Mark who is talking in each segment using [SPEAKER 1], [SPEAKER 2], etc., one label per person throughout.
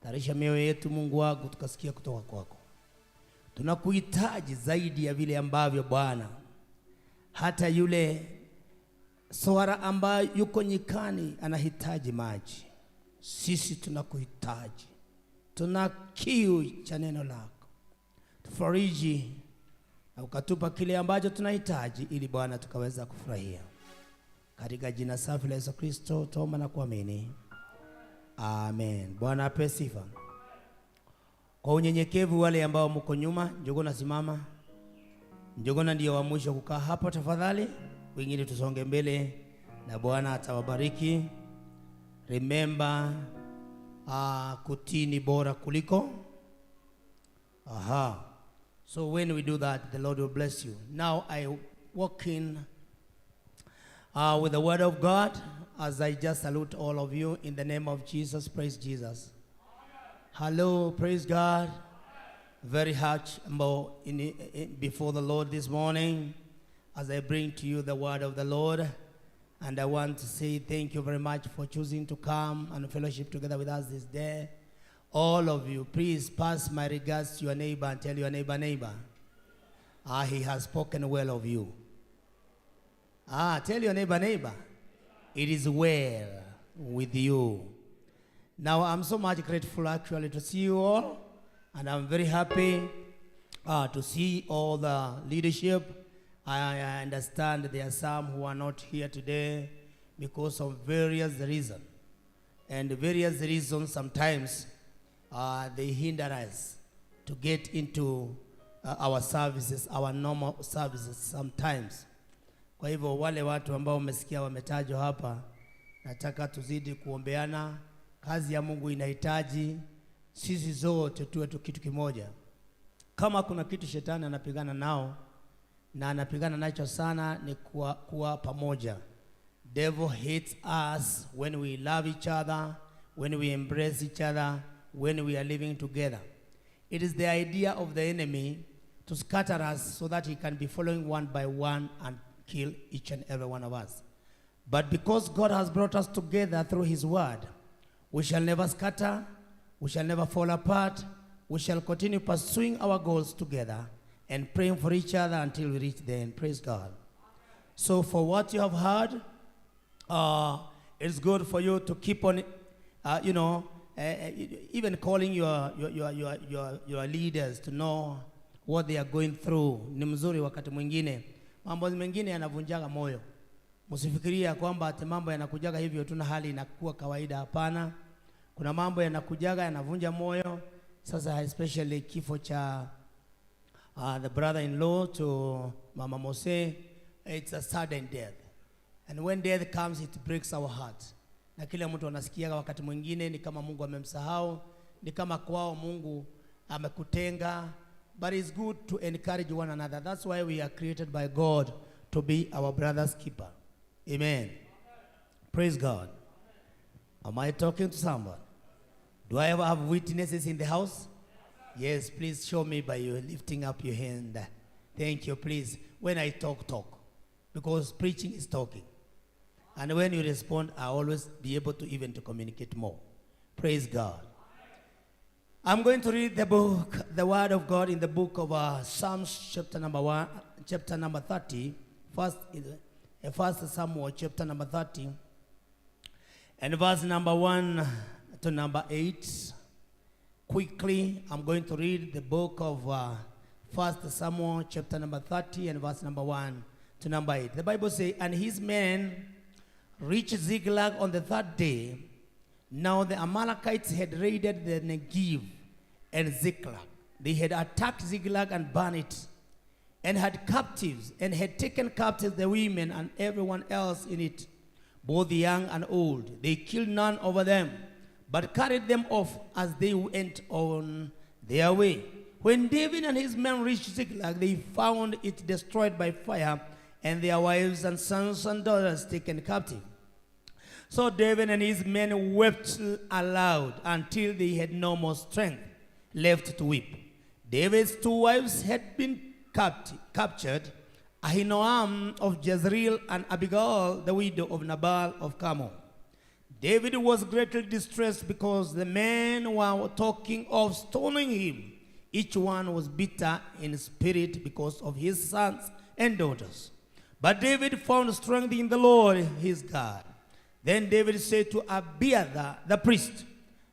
[SPEAKER 1] Tarisha mioyo yetu Mungu wangu tukasikia kutoka kwako. Tunakuhitaji zaidi ya vile ambavyo Bwana, hata yule swara ambaye yuko nyikani anahitaji maji. Sisi tunakuhitaji. Tuna kiu cha neno lako. Tufariji na ukatupa kile ambacho tunahitaji ili Bwana tukaweza kufurahia. Katika jina safi la Yesu Kristo tuomba na kuamini. Amen. Bwana ape sifa. Kwa unyenyekevu wale ambao mko nyuma, Njogona simama. Njogona ndio wa mwisho kukaa hapa tafadhali. Wengine tusonge mbele na Bwana atawabariki. Remember, kutini bora kuliko. So when we do that, the Lord will bless you. Now I walk in with the word of God as I just salute all of you in the name of Jesus. Praise Jesus. Hello, praise God. Very humble before the Lord this morning as I bring to you the word of the Lord. And I want to say thank you very much for choosing to come and fellowship together with us this day. All of you, please pass my regards to your neighbor and tell your neighbor, he has spoken well of you. Tell your neighbor, it is well with you. Now, I'm so much grateful actually to see you all. And I'm very happy to see all the leadership. I understand there are some who are not here today because of various reasons. And various reasons sometimes they hinder us to get into our services, our normal services sometimes. Kwa hivyo wale watu ambao umesikia wametajwa hapa, nataka tuzidi kuombeana. Kazi ya Mungu inahitaji sisi zote tuwe kitu kimoja. Kama kuna kitu shetani anapigana nao na anapigana nacho sana ni kuwa pamoja. Devil hates us when we love each other, when we embrace each other, when we are living together. It is the idea of the enemy to scatter us so that he can be following one by one and kill each and every one of us. But because God has brought us together through his word, we shall never scatter, we shall never fall apart, we shall continue pursuing our goals together and praying for each other until we reach the end. Praise God. So for what you have heard, it's good for you to keep on, even calling your leaders to know what they are going through. Ni mzuri wakati mwingine. Mambo mengine yanavunjaga moyo. Msifikiria kwamba ati mambo yanakujaga hivyo tuna hali inakuwa kawaida, hapana. Kuna mambo yanakujaga yanavunja moyo. Sasa especially kifo cha the brother-in-law to Mama Mose, it's a sudden death. And when death comes, it breaks our heart. Na kila mtu anasikia wakati mwingine ni kama Mungu amemsahau, ni kama kwao Mungu amekutenga. But it's good to encourage one another. That's why we are created by God to be our brother's keeper. Amen. Praise God. Am I talking to someone? Do I ever have witnesses in the house? Yes, please show me by you lifting up your hand. Thank you, please. When I talk. Because preaching is talking. And when you respond, I always be able to even to communicate more. Praise God. I'm going to read the book, the word of God in the book of Psalms chapter number 30. First Samuel chapter number 30. And verse number 1 to number 8. Quickly, I'm going to read the book of 1 Samuel chapter number 30 and verse number 1 to number 8. The Bible says, and his men reached Ziklag on the third day. Now the Amalekites had raided the Negev and Ziklag. They had attacked Ziklag and burned it, and had captives, and had taken captives the women and everyone else in it, both young and old. They killed none of them, but carried them off as they went on their way. When David and his men reached Ziklag, they found it destroyed by fire, and their wives and sons and daughters taken captive. So David and his men wept aloud until they had no more strength left to weep. David's two wives had been captured, Ahinoam of Jezreel and Abigail, the widow of Nabal of Carmel. David was greatly distressed because the men were talking of stoning him. Each one was bitter in spirit because of his sons and daughters. But David found strength in the Lord his God. Then David said to Abiathar the priest,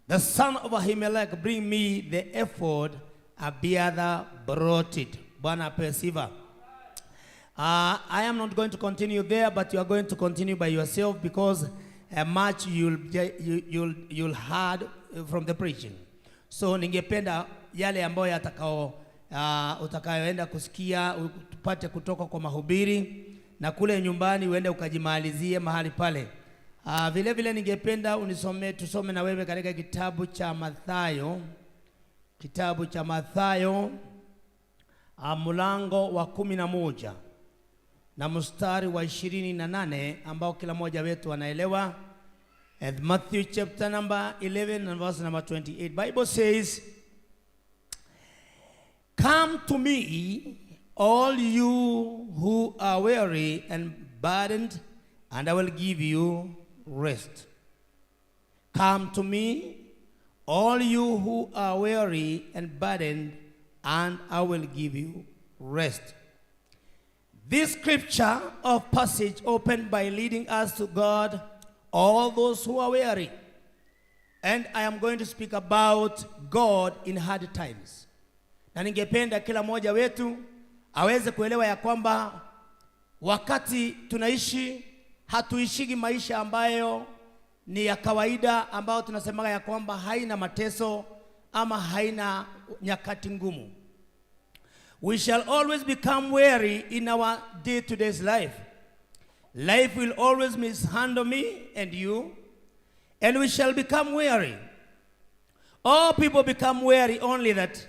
[SPEAKER 1] the son of Ahimelech, bring me the ephod. Abiathar brought it. Bwana Persiva. I am not going to continue there, but you are going to continue by yourself because much you'll heard from the preaching. So ningependa yale ambayo yatakao utakayoenda kusikia upate kutoka kwa mahubiri, na kule nyumbani uende ukajimalizie mahali pale. Vile vile ningependa tusome na wewe katika kitabu cha Mathayo mlango wa 11 na mstari wa 28 ambao kila mmoja wetu anaelewa. And Matthew chapter number 11 and verse number 28. Bible says, come to me, all you who are weary and burdened, and I will give you rest. Come to me, all you who are weary and burdened, and I will give you rest. This scripture of passage opened by leading us to God, all those who are weary. And I am going to speak about God in hard times. Na ningependa kila mmoja wetu aweze kuelewa ya kwamba wakati tunaishi hatuishiki maisha ambayo ni ya kawaida, ambayo tunasema ya kwamba haina mateso ama haina nyakati ngumu. We shall always become weary in our day-to-day life. Life will always mishandle me and you, and we shall become weary. All people become weary, only that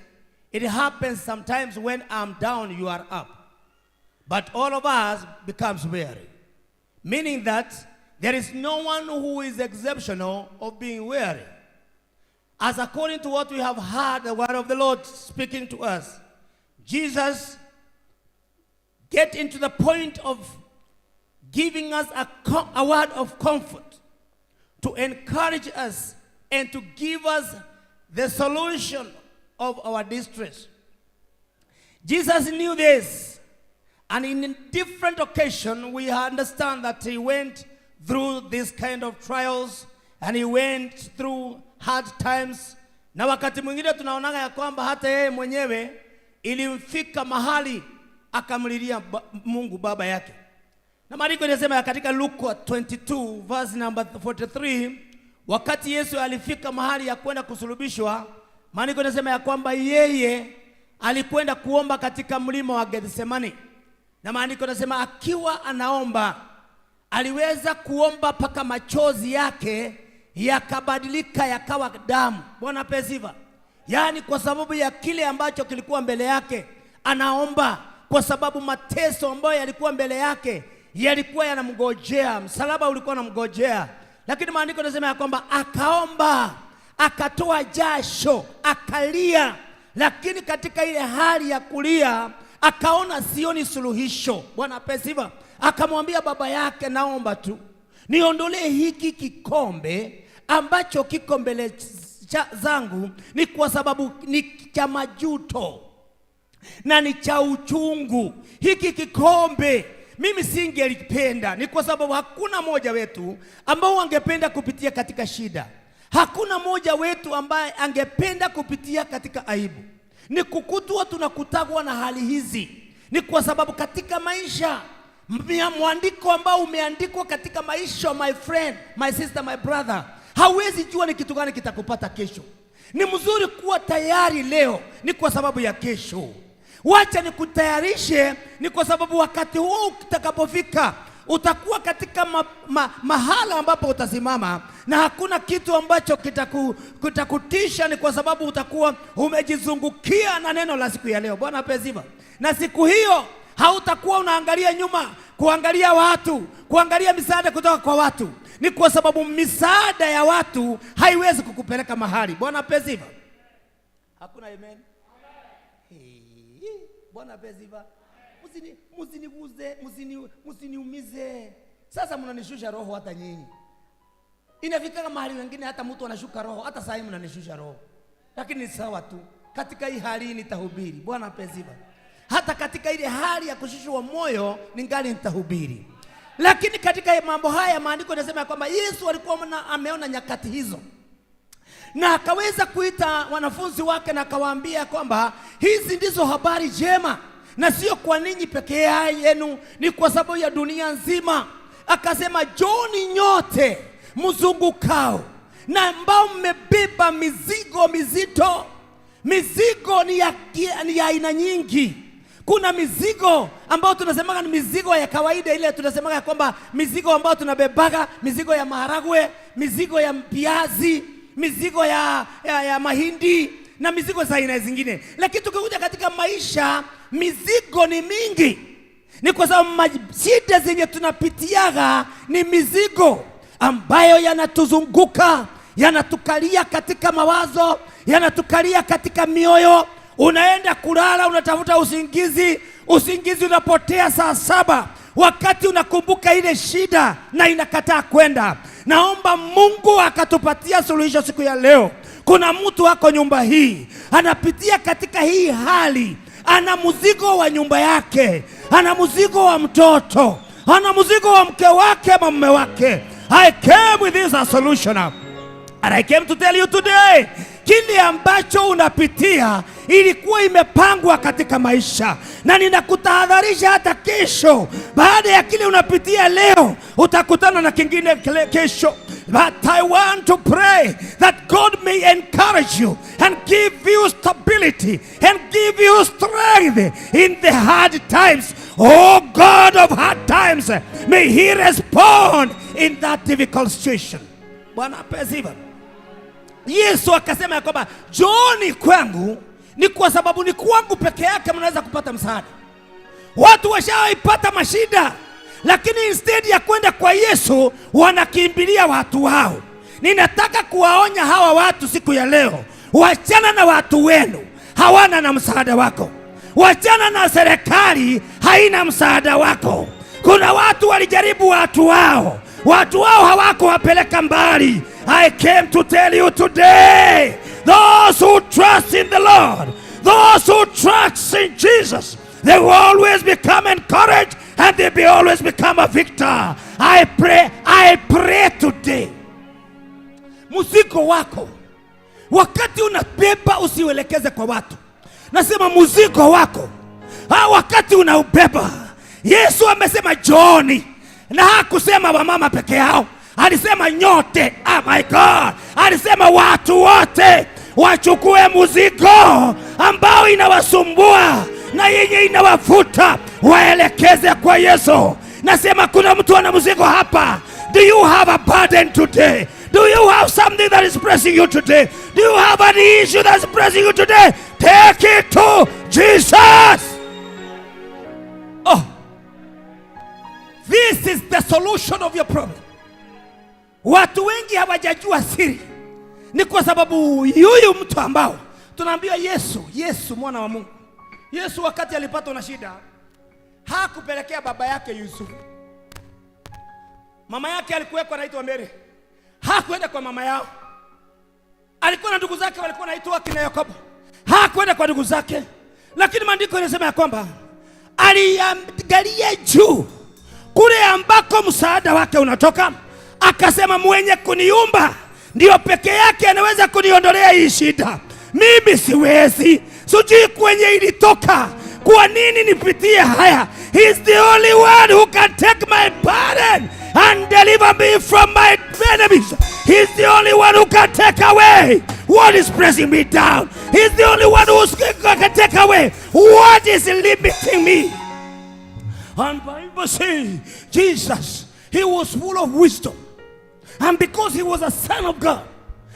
[SPEAKER 1] it happens sometimes when I'm down, you are up. But all of us becomes weary. Meaning that there is no one who is exceptional of being weary. As according to what we have heard, the word of the Lord speaking to us, Jesus get into the point of giving us a word of comfort to encourage us and to give us the solution of our distress. Jesus knew this, and in different occasions we understand that he went through this kind of trials and he went through hard times. Na wakati mwingine tunaonaga ya kwamba hata yeye mwenyewe ilimfika mahali akamlilia Mungu baba yake. Na maandiko yanasema katika Luka 22 verse number 43, wakati Yesu alifika mahali ya kwenda kusulubishwa, maandiko yanasema ya kwamba yeye alikwenda kuomba katika mlima wa Gethsemane. Na maandiko yanasema akiwa anaomba aliweza kuomba paka machozi yake yakabadilika yakawa damu. Bwana pesiva. Yaani kwa sababu ya kile ambacho kilikuwa mbele yake anaomba, kwa sababu mateso ambayo yalikuwa mbele yake yalikuwa yanamgojea, msalaba ulikuwa unamgojea. Lakini maandiko yanasema ya kwamba akaomba, akatoa jasho, akalia, lakini katika ile hali ya kulia akaona sioni suluhisho. Bwana pesiva. Akamwambia baba yake, naomba tu niondolee hiki kikombe ambacho kiko mbele zangu, ni kwa sababu ni cha majuto na ni cha uchungu. Hiki kikombe mimi singelipenda, ni kwa sababu hakuna moja wetu ambao angependa kupitia katika shida. Hakuna moja wetu ambaye angependa kupitia katika aibu. Ni kukutwa tunakutagwa na hali hizi, ni kwa sababu katika maisha, mwandiko ambao umeandikwa katika maisha, my friend, my sister, my brother, hauwezi jua ni kitu gani kitakupata kesho. Ni mzuri kuwa tayari leo, ni kwa sababu ya kesho. Wacha nikutayarishe, ni kwa sababu wakati huo utakapofika utakuwa katika mahala ambapo utasimama na hakuna kitu ambacho kitakutisha, ni kwa sababu utakuwa umejizungukia na neno la siku ya leo. Bwana pesiva. Na siku hiyo hautakuwa unaangalia nyuma, kuangalia watu, kuangalia misaada kutoka kwa watu. Ni kwa sababu misaada ya watu haiwezi kukupeleka mahali. Bwana pesiva. Hakuna amen. Bwana pesiva. Msiniguze, msiniumize. Sasa mnanishusha roho hata nyinyi. Inafika mahali wengine hata mtu anashuka roho, hata sasa hivi mnanishusha roho. Lakini ni sawa tu. Katika hii hali nitahubiri. Bwana apeziba. Hata katika ile hali ya kushushwa moyo ningali nitahubiri. Lakini katika mambo haya maandiko yanasema kwamba Yesu alikuwa ameona nyakati hizo. Na akaweza kuita wanafunzi wake na akawaambia kwamba hizi ndizo habari njema, na sio kwa ninyi pekee yenu, ni kwa sababu ya dunia nzima. Akasema, Joni nyote mzungukao na ambao mmebeba mizigo mizito. Mizigo ni ya aina nyingi. Kuna mizigo ambao tunasemaga ni mizigo ya kawaida, ile tunasemaga kwamba mizigo ambao tunabebaga, mizigo ya maharagwe, mizigo ya viazi, mizigo ya mahindi na mizigo za aina zingine. Lakini tukikuja katika maisha, mizigo ni mingi. Ni kwa sababu shida zenye tunapitiaga ni mizigo ambayo yanatuzunguka, yanatukalia katika mawazo, yanatukalia katika mioyo. Unaenda kulala, unatafuta usingizi, usingizi unapotea saa 7, wakati unakumbuka ile shida na inakataa kwenda. Naomba Mungu akatupatia suluhisho siku ya leo. Kuna mtu wako nyumba hii anapitia katika hii hali, ana mzigo wa nyumba yake, ana mzigo wa mtoto, ana mzigo wa mke wake ama mume wake. I came with this a solution, and I came to tell you today, kile ambacho unapitia ilikuwa imepangwa katika maisha, na ninakutahadharisha hata kesho, baada ya kile unapitia leo utakutana na kingine kesho. But I want to pray that God may encourage you and give you stability and give you strength in the hard times. Oh God of hard times, may He respond in that difficult situation. Bwana apeziva. Yesu akasema ya kwamba Njooni kwangu, ni kwa sababu ni kwangu peke yake mnaweza kupata msaada. Watu washaipata mashida, lakini instead ya kwenda kwa Yesu wanakimbilia watu wao. Ninataka kuwaonya hawa watu siku ya leo, wachana na watu wenu, hawana na msaada wako. Wachana na serikali, haina msaada wako. Kuna watu walijaribu watu wao hawako wapeleka mbali. I came to tell you today, those who trust in the Lord, those who trust in Jesus, they will always become encouraged and they will always become a victor. I pray today, mzigo wako wakati unabeba usiuelekeze kwa watu. Nasema mzigo wako wakati unaubeba, Yesu amesema Njooni, na hakusema wamama peke yao, alisema nyote. Oh my God, alisema watu wote wachukue mzigo ambao inawasumbua na yenye inawafuta, waelekeze kwa Yesu. Nasema kuna mtu ana mzigo hapa. Do you have a burden today? Do you have something that is pressing you today? Do you have an issue that is pressing you today? Take it to Jesus. Oh, this is the solution of your problem. Watu wengi hawajajua siri, ni kwa sababu huyu mtu ambao tunaambiwa Yesu mwana wa Mungu. Yesu wakati alipatwa na shida, hakupelekea baba yake Yusufu. Mama yake alikuwa anaitwa Mary, hakwenda kwa mama yao. Alikuwa na ndugu zake walikuwa wanaitwa kina Yakobo, hakwenda kwa ndugu zake. Lakini maandiko yanasema ya kwamba aliangalia juu kule ambako msaada wake unatoka, akasema mwenye kuniumba ndio peke yake anaweza kuniondolea hii shida. Mimi siwezi, sijui kwenye ilitoka, kwa nini nipitie haya. He is the only one who can take my burden and deliver me from my enemies. He is the only one who can take away what is pressing me down. He is the only one who can take away what is limiting me. And Bible says Jesus, he was full of wisdom. And because he was a son of God,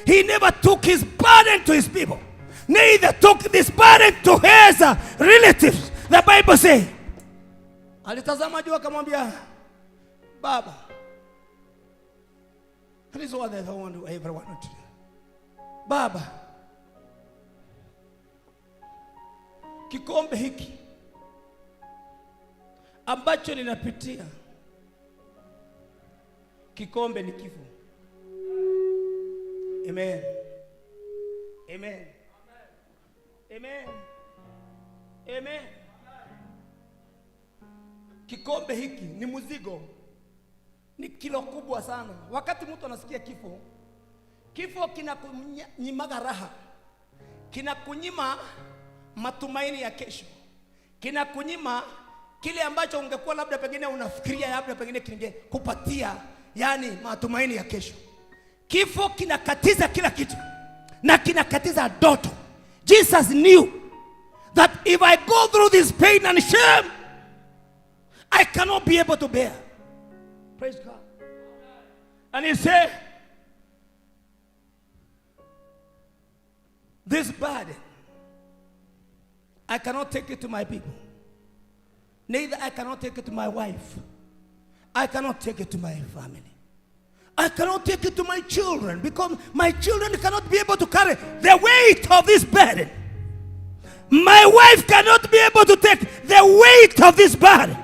[SPEAKER 1] he never took his burden to his people, neither took this burden to his relatives. The Bible says, alitazama juu akamwambia Baba, that is what I ever wanted to do. Baba, kikombe hiki ambacho ninapitia, kikombe ni kifo. Amen. Amen. Amen. Amen. Kikombe hiki ni mzigo, ni kilo kubwa sana. Wakati mtu anasikia kifo kinakunyimaga raha, kinakunyima matumaini ya kesho, kinakunyima kile ambacho ungekuwa labda pengine unafikiria labda pengine kingekupatia yani matumaini ya kesho. Kifo kinakatiza kila kitu na kinakatiza ndoto. Jesus knew that if I go through this pain and shame, I cannot be able to bear. Praise God. And he said, this burden, I cannot take it to my people. Neither I cannot take it to my wife. I cannot take it to my family. I cannot take it to my children, because my children cannot be able to carry the weight of this burden. My wife cannot be able to take the weight of this burden.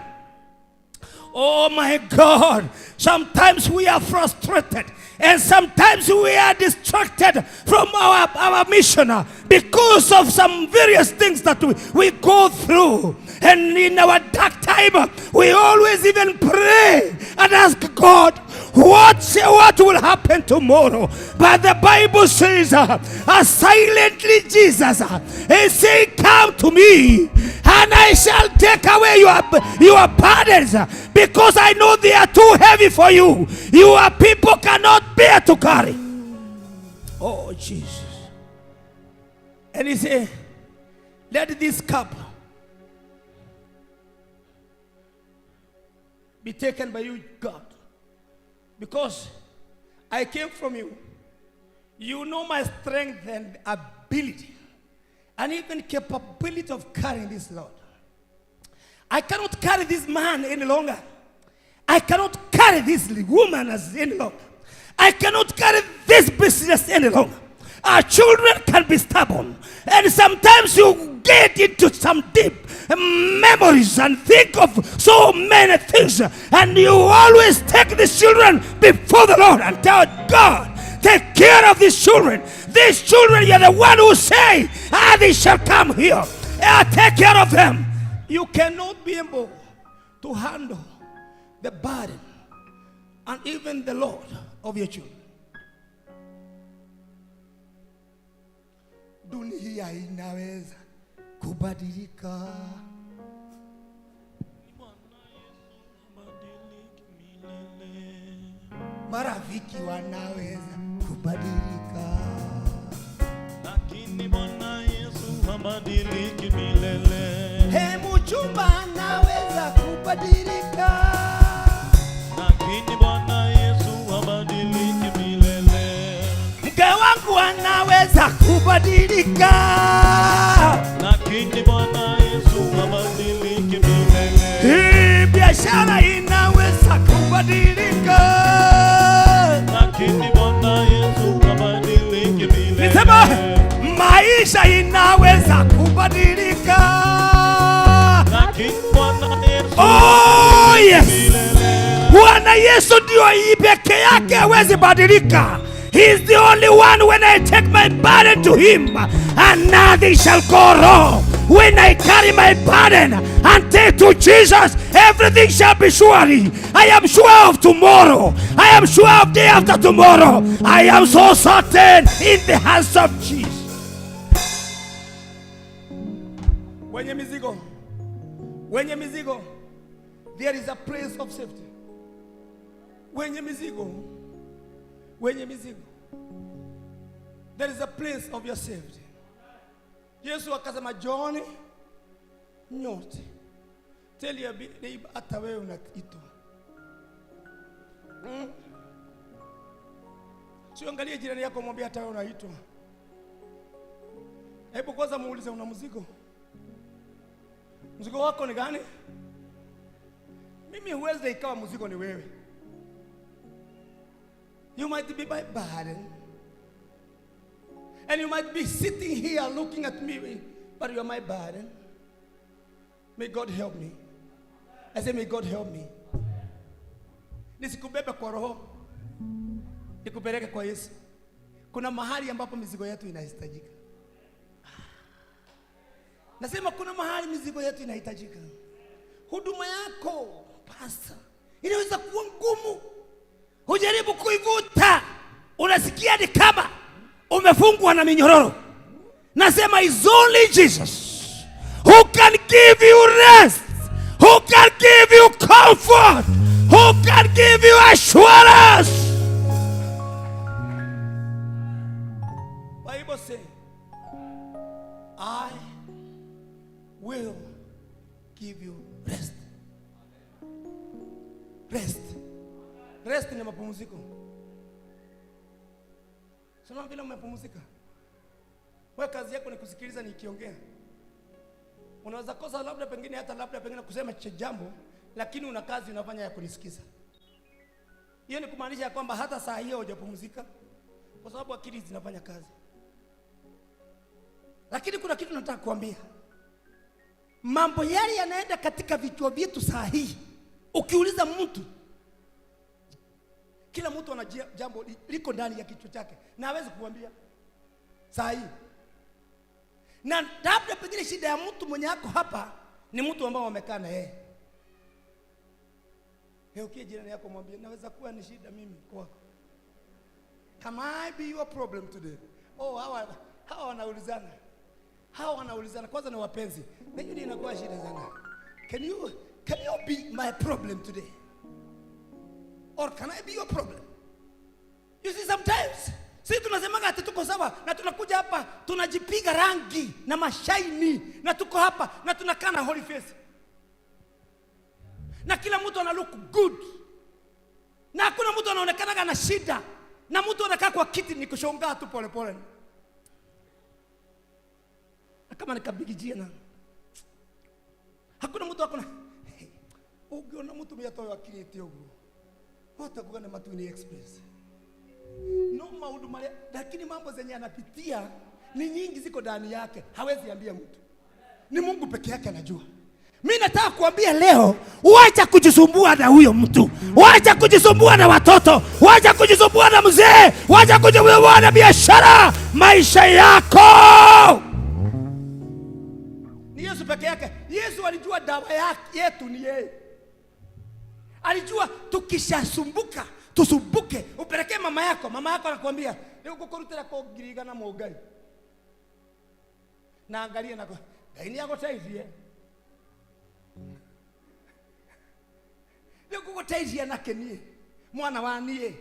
[SPEAKER 1] Oh my God, sometimes we are frustrated and sometimes we are distracted from our mission because of some various things that we go through. And in our dark time, we always even pray and ask God, what will happen tomorrow? But the Bible says, silently Jesus is saying, come to me and I shall take away your burdens, because I know they are too heavy for you. Your people cannot bear to carry. Oh Jesus. And he said, let this cup be taken by you, God, because I came from you. You know my strength and ability and even capability of carrying this load. I cannot carry this man any longer. I cannot carry this woman any longer. I cannot carry this business any longer. Our children can be stubborn, and sometimes you get into some deep memories and think of so many things, and you always take the children before the Lord and tell God, take care of these children. These children, you're the one who say, they shall come here. Take care of them. You cannot be able to handle the burden and even the load of your children. Dunia inaweza kubadilika. Marafiki wanaweza kubadilika,
[SPEAKER 2] lakini Bwana Yesu habadiliki milele.
[SPEAKER 1] Mchumba anaweza kubadilika,
[SPEAKER 2] lakini Bwana Yesu habadiliki milele.
[SPEAKER 1] Mke wangu anaweza kubadilika,
[SPEAKER 2] lakini Bwana Yesu habadiliki milele.
[SPEAKER 1] Biashara inaweza kubadilika,
[SPEAKER 2] lakini Bwana Yesu habadiliki milele.
[SPEAKER 1] Nisema maisha inaweza kubadilika,
[SPEAKER 2] lakini Bwana Yesu
[SPEAKER 1] milele. Bwana Yesu ndio peke yake hawezi badilika. He's the only one. When I take my burden to him, and nothing shall go wrong. When I carry my burden and take to Jesus, everything shall be surely. I am sure of tomorrow. I am sure of day after tomorrow. I am so certain in the hands of Jesus. Wenye mizigo, there is a place of safety. Wenye mizigo, there is a place of your safety. Yesu akasema, John, nyote, tell your neighbor, hata wewe unaitwa. Sio angalie jirani yako, mwambie hata wewe unaitwa. Hebu kwanza muulize, una mzigo? Mzigo wako ni gani? Mimi huwezi ikawa mzigo ni wewe. You might be my burden, and you might be sitting here looking at me, but you are my burden. May God help me. I say, may God help me. Nisikubebe kwa roho, nikupeleke kwa Yesu. Kuna mahali ambapo mizigo yetu inahitajika. Nasema kuna mahali mizigo yetu inahitajika. Huduma yako pastor inaweza kuwa ngumu. Hujaribu kuivuta, unasikia ni kama umefungwa na minyororo. Nasema is only Jesus who can give you rest, who can give you comfort, who can give you assurance. Bible says, I will give you rest. Rest. Rest ni mapumziko. Sema vile umepumzika. Wewe kazi yako ni kusikiliza nikiongea. Unaweza kosa labda pengine kusema jambo, lakini una kazi unafanya ya kunisikiza. Hiyo ni kumaanisha kwamba hata saa hiyo hujapumzika, kwa sababu akili zinafanya kazi. Lakini kuna kitu nataka kuambia. Mambo yale yanaenda katika vichwa vyetu saa hii. Ukiuliza mtu, kila mtu ana jambo liko ndani ya kichwa chake na hawezi kuambia saa hii. Na labda pengine shida ya mtu mwenye yako hapa ni mtu ambao wamekaa na yeye. Ukiye jirani yako mwambie, naweza kuwa ni shida mimi kwako. Can I be your problem today? Oh, hawa wanaulizana. Kwanza ni wapenzi. Na hiyo inakuwa shida sana. Can you be my problem today? Or can I be your problem? You see, sometimes sisi tunasemaga ati tuko sawa na tunakuja hapa tunajipiga rangi na mashaini na tuko hapa na tunakaa na holy face. Na kila mtu ana look good. Na hakuna mtu anaonekana na shida. Na mtu anakaa kwa kiti ni kushongaa tu pole pole. Na kama nikabigijia na hakuna mtu akona. Ukiona mtu miyatoa akili eti hata kugana Matuni Express. No mahuduma, lakini mambo zenye anapitia ni nyingi, ziko ndani yake, hawezi ambia mtu. Ni Mungu peke yake anajua. Mimi nataka kuambia leo, wacha kujisumbua na huyo mtu. Wacha kujisumbua na watoto, wacha kujisumbua na mzee, wacha kujisumbua na biashara. Maisha yako ni Yesu peke yake. Yesu alijua dawa yetu ni yeye. Alijua tukishasumbuka tusumbuke, upelekee mama yako anakuambia leo kukorutira kwa giriga na mogai. Na angalia nako gaini yako taifie. Leo kuko taifie nake nie mwana wa nie.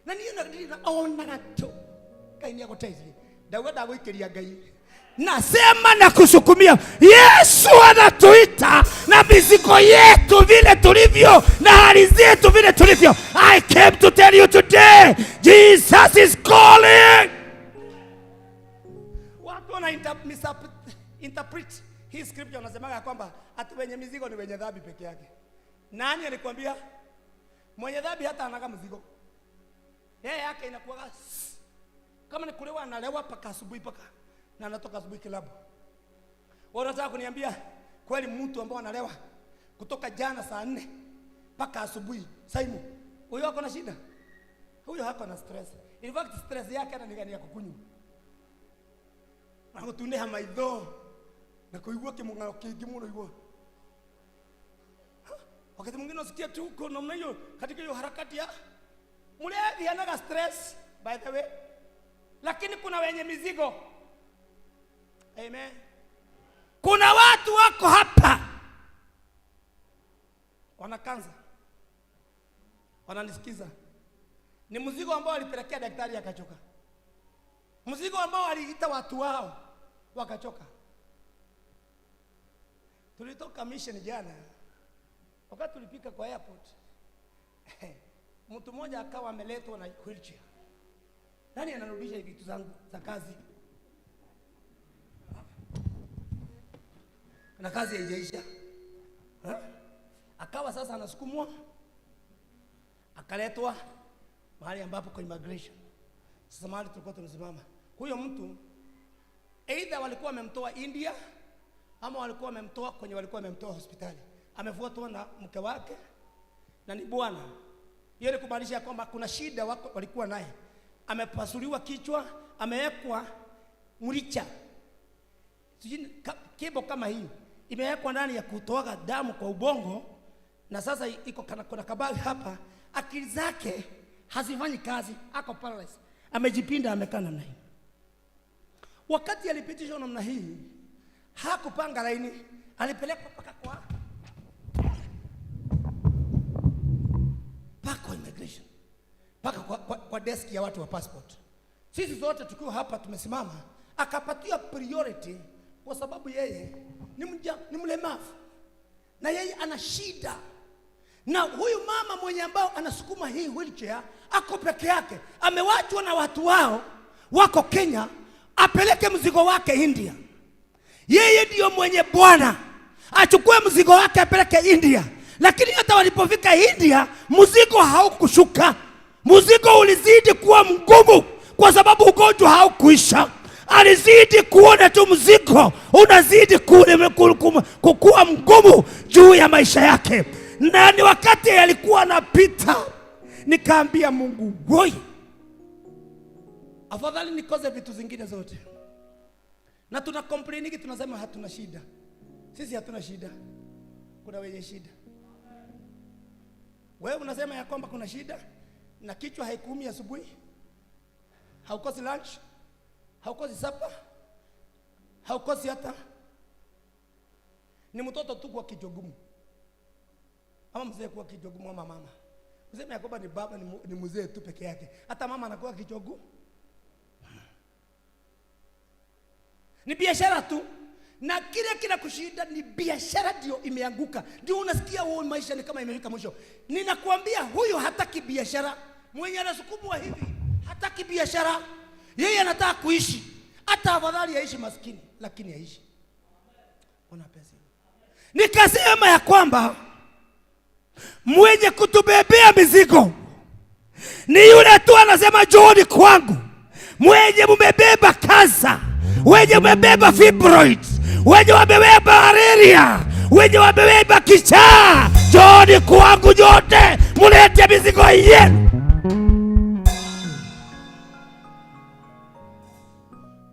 [SPEAKER 1] Na niyo na ona gato gaini yako taifie. Dawa ikeria gai. Nasema na kusukumia, Yesu anatuita na mizigo yetu vile tulivyo na hali zetu vile tulivyo. I came to tell you today, Jesus is calling. Watu wana interpret hii scripture, wanasema kwamba ati wenye mizigo ni wenye dhambi peke yake. Nani alikwambia? Mwenye dhambi hata anaga mzigo. Yeye yake inakuwa kama ni kulewa, analewa paka asubuhi paka na anatoka asubuhi kilabu. Wanataka kuniambia kweli mtu ambao analewa kutoka jana saa 4 mpaka asubuhi Simon, huyo hako na shida? Huyo hako na stress. In fact stress yake ana nigani ya kukunywa. Na kutunde hamaidho na kuigua kimunga kigimuno igua. Wakati mwingine usikia tu uko namna hiyo katika hiyo harakati ya mlevi anaga stress by the way. Lakini kuna wenye mizigo. Amen. Kuna watu wako hapa wanakanza, wananisikiza. Ni mzigo ambao alipelekea daktari akachoka. Mzigo ambao aliita watu wao wakachoka. Tulitoka mission jana, wakati tulipika kwa airport, mtu mmoja akawa ameletwa na wheelchair. Nani anarudisha vitu zangu za kazi? Na kazi haijaisha. Akawa sasa anasukumwa, akaletwa mahali ambapo kwa immigration. Sasa mahali tulikuwa tunasimama, huyo mtu either walikuwa wamemtoa India ama walikuwa wamemtoa kwenye walikuwa wamemtoa hospitali. Amefuatwa na mke wake na ni bwana. Hiyo ni kumaanisha kwamba kuna shida walikuwa naye. amepasuliwa kichwa, amewekwa mricha. Sijui kebo kama hii imewekwa ndani ya kutoa damu kwa ubongo, na sasa iko kuna kabali hapa. Akili zake hazifanyi kazi, ako paralyzed, amejipinda, amekaa namna hii. Wakati alipitishwa namna hii, hakupanga laini, alipelekwa paka immigration, paka kwa desk ya watu wa passport. Sisi zote tukiwa hapa tumesimama, akapatia priority kwa sababu yeye ni mlemavu na yeye ana shida. Na huyu mama mwenye ambao anasukuma hii wheelchair ako peke yake, amewachwa na watu wao wako Kenya, apeleke mzigo wake India. Yeye ndio mwenye bwana, achukue mzigo wake apeleke India. Lakini hata walipofika India, mzigo haukushuka. Mzigo ulizidi kuwa mgumu kwa sababu ugonjwa haukuisha. Alizidi kuona tu mzigo unazidi kukua mgumu juu ya maisha yake. Na ni wakati alikuwa anapita, nikaambia Mungu, woi, afadhali nikoze vitu zingine zote. Na tuna complainiki, tunasema hatuna shida. Sisi hatuna shida, kuna wenye shida. Wewe unasema ya kwamba kuna shida na kichwa haikuumi asubuhi, haukosi lunch, haukosi supper, haukosi hata ni mtoto tu kwa kichwa gumu, ama mzee kwa kichwa gumu, ama mama. Useme ya kwamba ni baba ni mzee tu peke yake, hata mama anakuwa kichwa gumu. Ni biashara tu, na kile kila kushida ni biashara ndio imeanguka. Ndio unasikia wewe maisha ni kama imefika mwisho. Ninakuambia huyo hataki biashara, mwenye anasukumwa hivi hataki biashara. Yeye anataka kuishi, hata afadhali aishi maskini lakini aishi. Una pesa. Nikasema ya kwamba mwenye kutubebea mizigo ni yule tu anasema John kwangu. Mwenye mmebeba kansa, wenye wamebeba fibroids, wenye wamebeba malaria, wenye wamebeba kichaa, John kwangu nyote mulete mizigo yenu.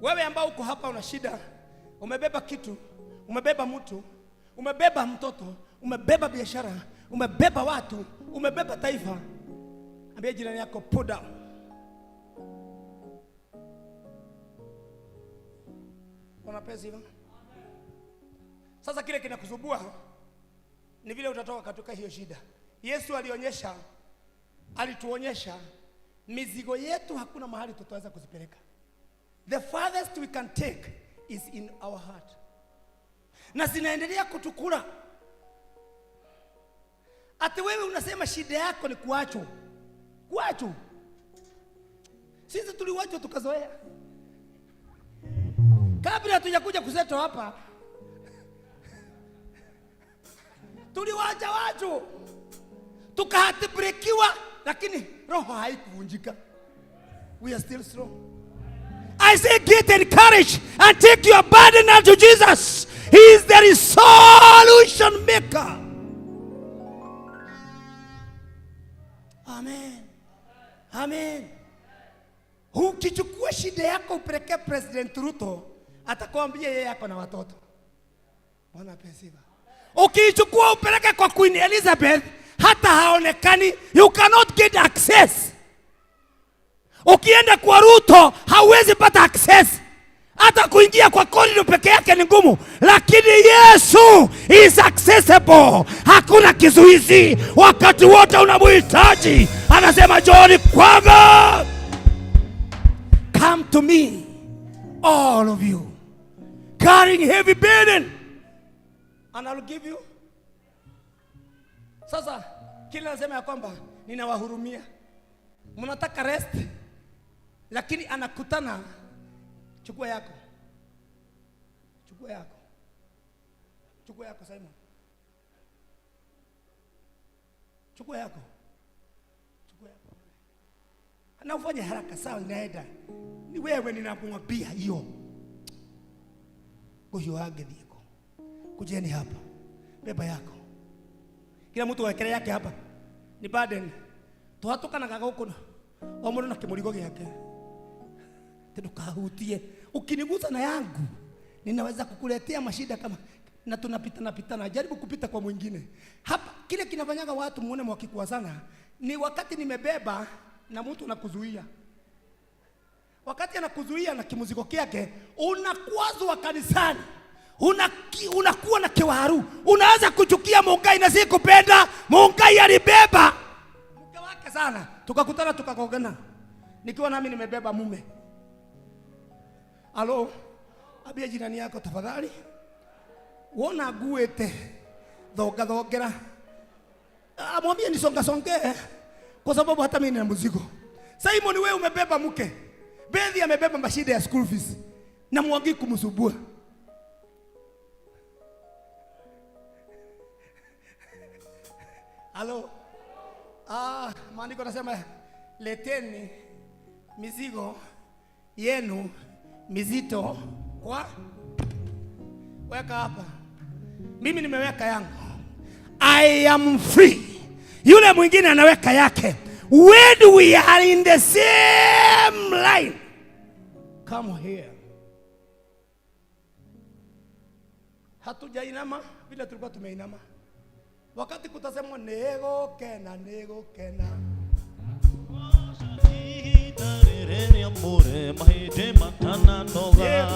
[SPEAKER 1] Wewe ambao uko hapa una shida, umebeba kitu, umebeba mtu, umebeba mtoto, umebeba biashara, umebeba watu, umebeba taifa, ambia jirani yako put down. Una pesa hivyo? Sasa kile kinakuzubua ni vile utatoka katika hiyo shida. Yesu alituonyesha mizigo yetu hakuna mahali tutaweza kuzipeleka. The farthest we can take is in our heart. Na zinaendelea kutukula. Ati wewe unasema shida yako ni kuachwa. Kuachwa. Sisi tuliwachwa tukazoea. Kabla hatujakuja kuseto hapa, tuliwacha watu tukahatibrikiwa, lakini roho haikuvunjika. We are still strong. I say get encouraged and take your burden unto Jesus. He is the solution maker. Amen. Amen. Ukichukua shida yako upeleke President Ruto, atakwambia yeye yako na watoto. Bwana pesiva. Ukichukua upeleke kwa Queen Elizabeth, hata haonekani, you cannot get access. Ukienda kwa Ruto hauwezi pata access. Hata kuingia kwa korido peke yake ni ngumu, lakini Yesu is accessible. Hakuna kizuizi, wakati wote unamhitaji. Anasema John kwangu, come to me all of you carrying heavy burden and I'll give you. Sasa kila nasema ya kwamba ninawahurumia, mnataka rest, lakini anakutana, chukua yako, chukua yako, chukua yako Simon, chukua yako, chukua yako, na ufanye haraka. Sawa, inaenda, ni wewe ninamwambia hiyo. Huyo agediko, kujeni hapa, beba yako, kila mtu awekele yake hapa. Ni burden tuhatuka na gaga huko, omuno na kimuligo yake.
[SPEAKER 3] tukahutie. Ukinigusa na yangu ninaweza kukuletea mashida kama na tunapitana. Jaribu kupita kwa mwingine. Hapa kile kinafanyaga watu muone mwakikuwa sana ni wakati nimebeba na mtu anakuzuia. Wakati anakuzuia na kimuziko kyake, unakwazwa kanisani. Unakuwa na kiwaru. Unaanza kuchukia Mungai na si kupenda. Mungai alibeba mke wake sana. Tukakutana tukakogana. Nikiwa nami nimebeba mume. Alo, abia jirani yako tafadhali. Wona guete dhogera. Mwambie nisonge kwa sababu hata mimi nina mzigo. Simon, wewe umebeba mke. Bethi amebeba mashida ya school fees. Na Mwangi kumsubua. Halo. Maandiko nasema leteni mizigo yenu mizito kwa weka hapa. Mimi nimeweka yangu. I am free. Yule mwingine anaweka yake. When we are in the same line, come here. Hatujainama bila tulikuwa tumeinama. Wakati kutasemwa nego kena.
[SPEAKER 2] Itarere amore mahite matana noga.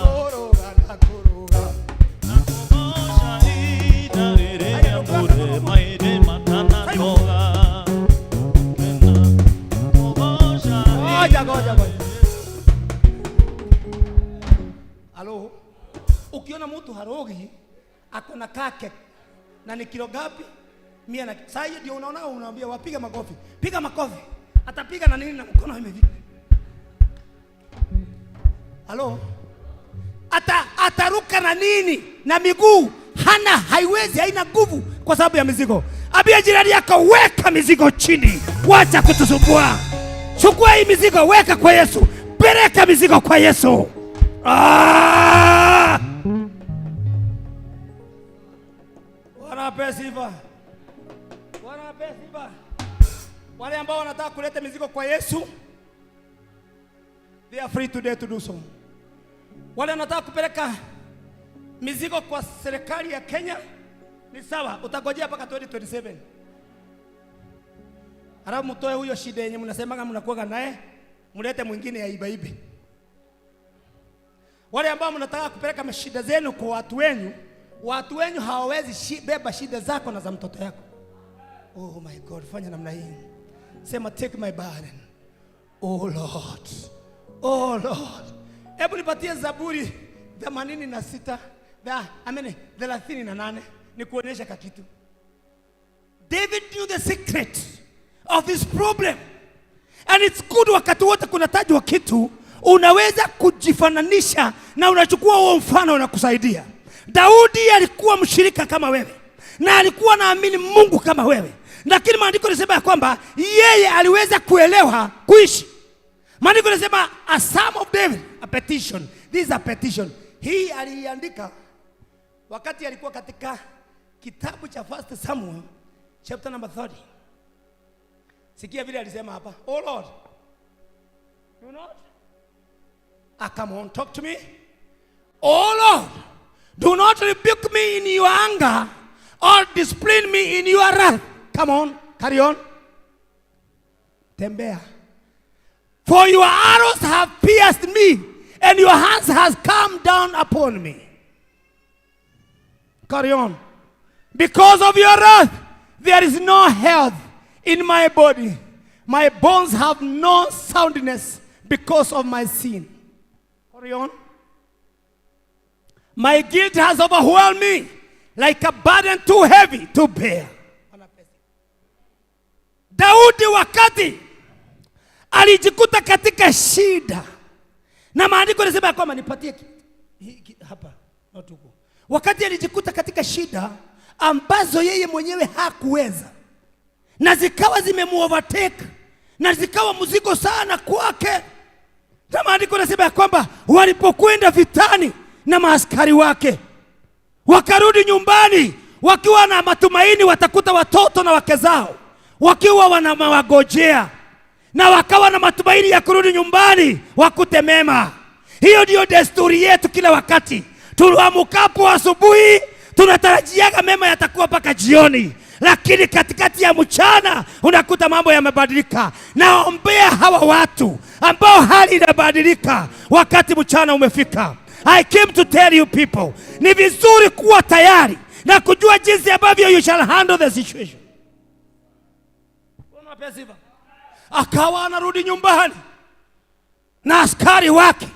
[SPEAKER 2] Nakobosha itarere amore mahite matana noga.
[SPEAKER 3] Goja. Halo. Ukiona mtu harogi akona kake na ni kilo gapi? 100. Sasa hiyo ndio unaona unaambia wapiga makofi. Piga makofi. Atapiga na nini na mkono hivi? Halo. Ataruka na nini? Na miguu haiwezi, haina nguvu kwa sababu ya mizigo. Abia jirani yako, weka mizigo chini. Wacha kutusumbua. Chukua hii mizigo, weka kwa Yesu. Peleka mizigo kwa Yesu. Wana sifa. Wale ambao wanataka kuleta mizigo kwa Yesu, they are free today to do so. Wale wanataka kupeleka mizigo kwa serikali ya Kenya, ni sawa, utagojea mpaka 2027. Halafu mtoe huyo shida yenye mnasemaga mnakuwa naye, mlete mwingine ya ibe. Wale ambao mnataka kupeleka mashida zenu kwa watu wenyu hawawezi beba shida zako na za mtoto yako. Oh my God, fanya namna hii. Sema take my burden. Oh Lord. Hebu nipatie Zaburi 86. 38 ni kuonyesha kitu. David knew the secret of this problem. And it's good wakati wote kunatajwa kitu, unaweza kujifananisha na unachukua huo mfano unakusaidia. Daudi alikuwa mshirika kama wewe. Na alikuwa naamini Mungu kama wewe. Lakini maandiko yanasema ya kwamba yeye aliweza kuelewa kuishi. Maandiko yanasema a psalm of David, a petition. This is a petition. Hii aliandika wakati alikuwa katika kitabu cha 1 Samuel chapter number 30. Sikia vile alisema hapa. Oh Lord, do not. Come on, talk to me. Oh Lord, do not rebuke me in your anger or discipline me in your wrath. Come on, carry on. Tembea. For your arrows have pierced me, and your hands has come down upon me. Carry on. Because of your wrath, there is no health in my body. My bones have no soundness because of my sin. Carry on. My guilt has overwhelmed me like a burden too heavy to bear. Daudi wakati alijikuta katika shida, na maandiko yanasema kwamba nipatie hapa na tuko. Wakati alijikuta katika shida ambazo yeye mwenyewe hakuweza, na zikawa zimemuovertake, na zikawa mzigo sana kwake. Na maandiko yanasema kwamba walipokwenda vitani na maaskari wake, wakarudi nyumbani wakiwa na matumaini watakuta watoto na wake zao wakiwa wanawagojea, na wakawa na matumaini ya kurudi nyumbani wakute mema. Hiyo ndio desturi yetu kila wakati. Tunaamkapo asubuhi, tunatarajiaga mema yatakuwa mpaka jioni. Lakini katikati ya mchana unakuta mambo yamebadilika. Naombea hawa watu ambao hali inabadilika wakati mchana umefika. I came to tell you people, ni vizuri kuwa tayari na kujua jinsi ambavyo you shall handle the situation. Akawa anarudi nyumbani na askari wake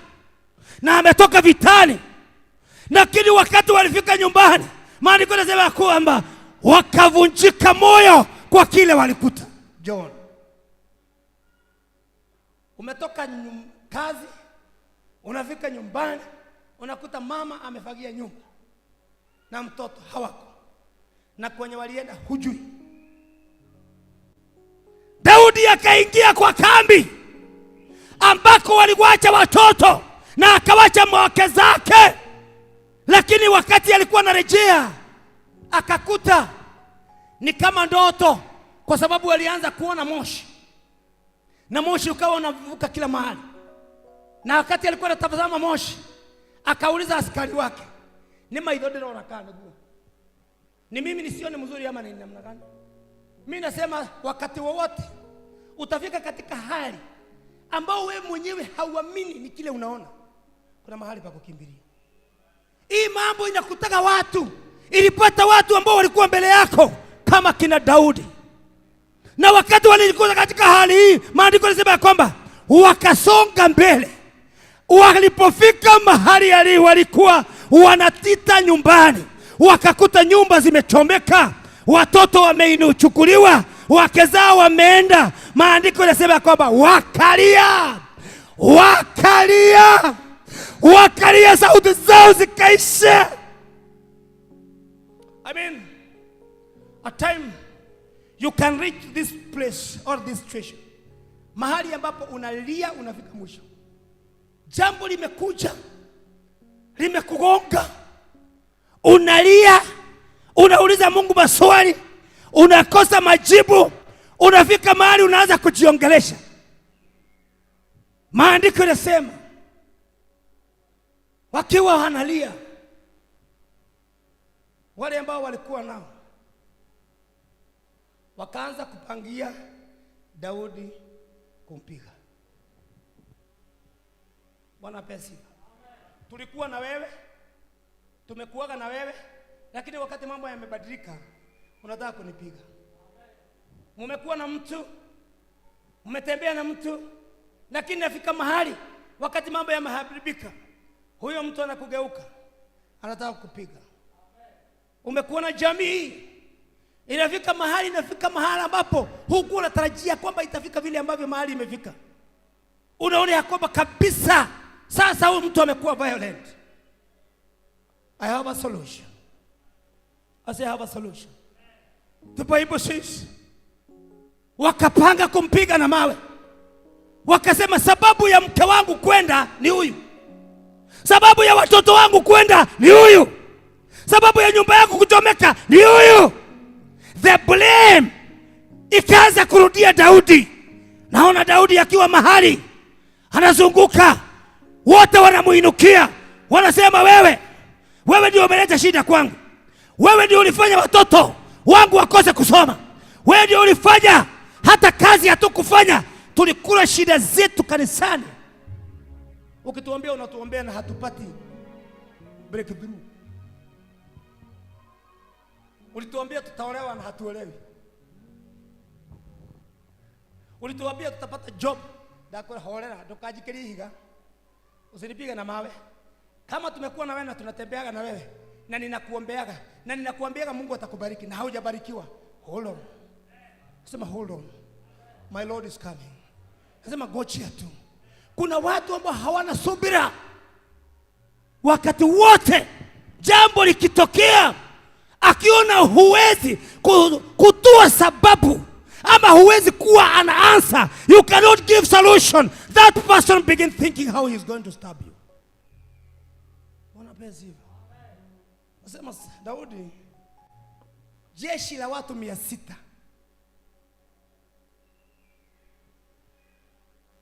[SPEAKER 3] na ametoka vitani. Lakini wakati walifika nyumbani, maandiko yanasema kwamba wakavunjika moyo kwa kile walikuta. John, umetoka kazi, unafika nyumbani, unakuta mama amefagia nyumba na mtoto hawako, na kwenye walienda hujui. Daudi akaingia kwa kambi ambako waliwacha watoto na akawacha wake zake. Lakini wakati alikuwa anarejea akakuta ni kama ndoto, kwa sababu alianza kuona moshi na moshi ukawa unavuka kila mahali. Na wakati alikuwa anatazama moshi, akauliza askari wake, ni maidhodero rakana guo, ni mimi nisione mzuri ama ni namna gani? Mimi nasema wakati wowote utafika katika hali ambao wewe mwenyewe hauamini ni kile unaona, kuna mahali pa kukimbilia. Hii mambo inakutaka watu, ilipata watu ambao walikuwa mbele yako kama kina Daudi. Na wakati walikuwa katika hali hii, maandiko yanasema kwamba wakasonga mbele. Walipofika mahali walikuwa wanatita nyumbani, wakakuta nyumba zimechomeka, watoto wameinuchukuliwa, wake zao wameenda. Maandiko yanasema kwamba wakalia, sauti zao zikaisha. A time you can reach this place or this situation, mahali ambapo unalia unafika mwisho. Jambo limekuja, limekugonga, unalia, unauliza Mungu maswali, unakosa majibu, unafika mahali unaanza kujiongelesha. Maandiko yanasema wakiwa wanalia, wale ambao walikuwa nao wakaanza kupangia Daudi kumpiga. Bwana pesi, tulikuwa na wewe, tumekuaga na wewe, lakini wakati mambo yamebadilika unataka kunipiga. Mumekuwa na mtu, mmetembea na mtu, lakini nafika mahali wakati mambo yameharibika, huyo mtu anakugeuka, anataka kukupiga. Umekuwa na jamii, inafika mahali ambapo hukuwa unatarajia kwamba itafika vile ambavyo mahali imefika. Unaona ya kwamba kabisa sasa huyu mtu amekuwa violent. I have a solution. I say I have a solution. The Bible says, wakapanga kumpiga na mawe. Wakasema sababu ya mke wangu kwenda ni huyu, sababu ya watoto wangu kwenda ni huyu, sababu ya nyumba yangu kuchomeka ni huyu. The blame ikaanza kurudia Daudi. Naona Daudi akiwa mahali anazunguka, wote wanamuinukia, wanasema wewe ndio umeleta shida kwangu, wewe ndio ulifanya watoto wangu wakose kusoma, wewe ndio ulifanya hata kazi hatukufanya, tulikula shida zetu kanisani. Ukituambia unatuombea na hatupati breakthrough. Ulituambia tutaolewa na hatuolewi. Ulituambia tutapata job, ndakora holera ndukajikirihiga. Usinipiga na mawe. Kama tumekuwa na wewe na tunatembeaga na wewe na ninakuombeaga na ninakuambiaga Mungu atakubariki na haujabarikiwa, hold on. Sema hold on, my Lord is coming. Sema gochia tu. Kuna watu ambao hawana subira. Wakati wote jambo likitokea, akiona huwezi kutoa sababu ama huwezi kuwa an answer, you cannot give solution, that person begin thinking how he is going to stab you. Wanapezi hivyo. Nasema Daudi, jeshi la watu 600,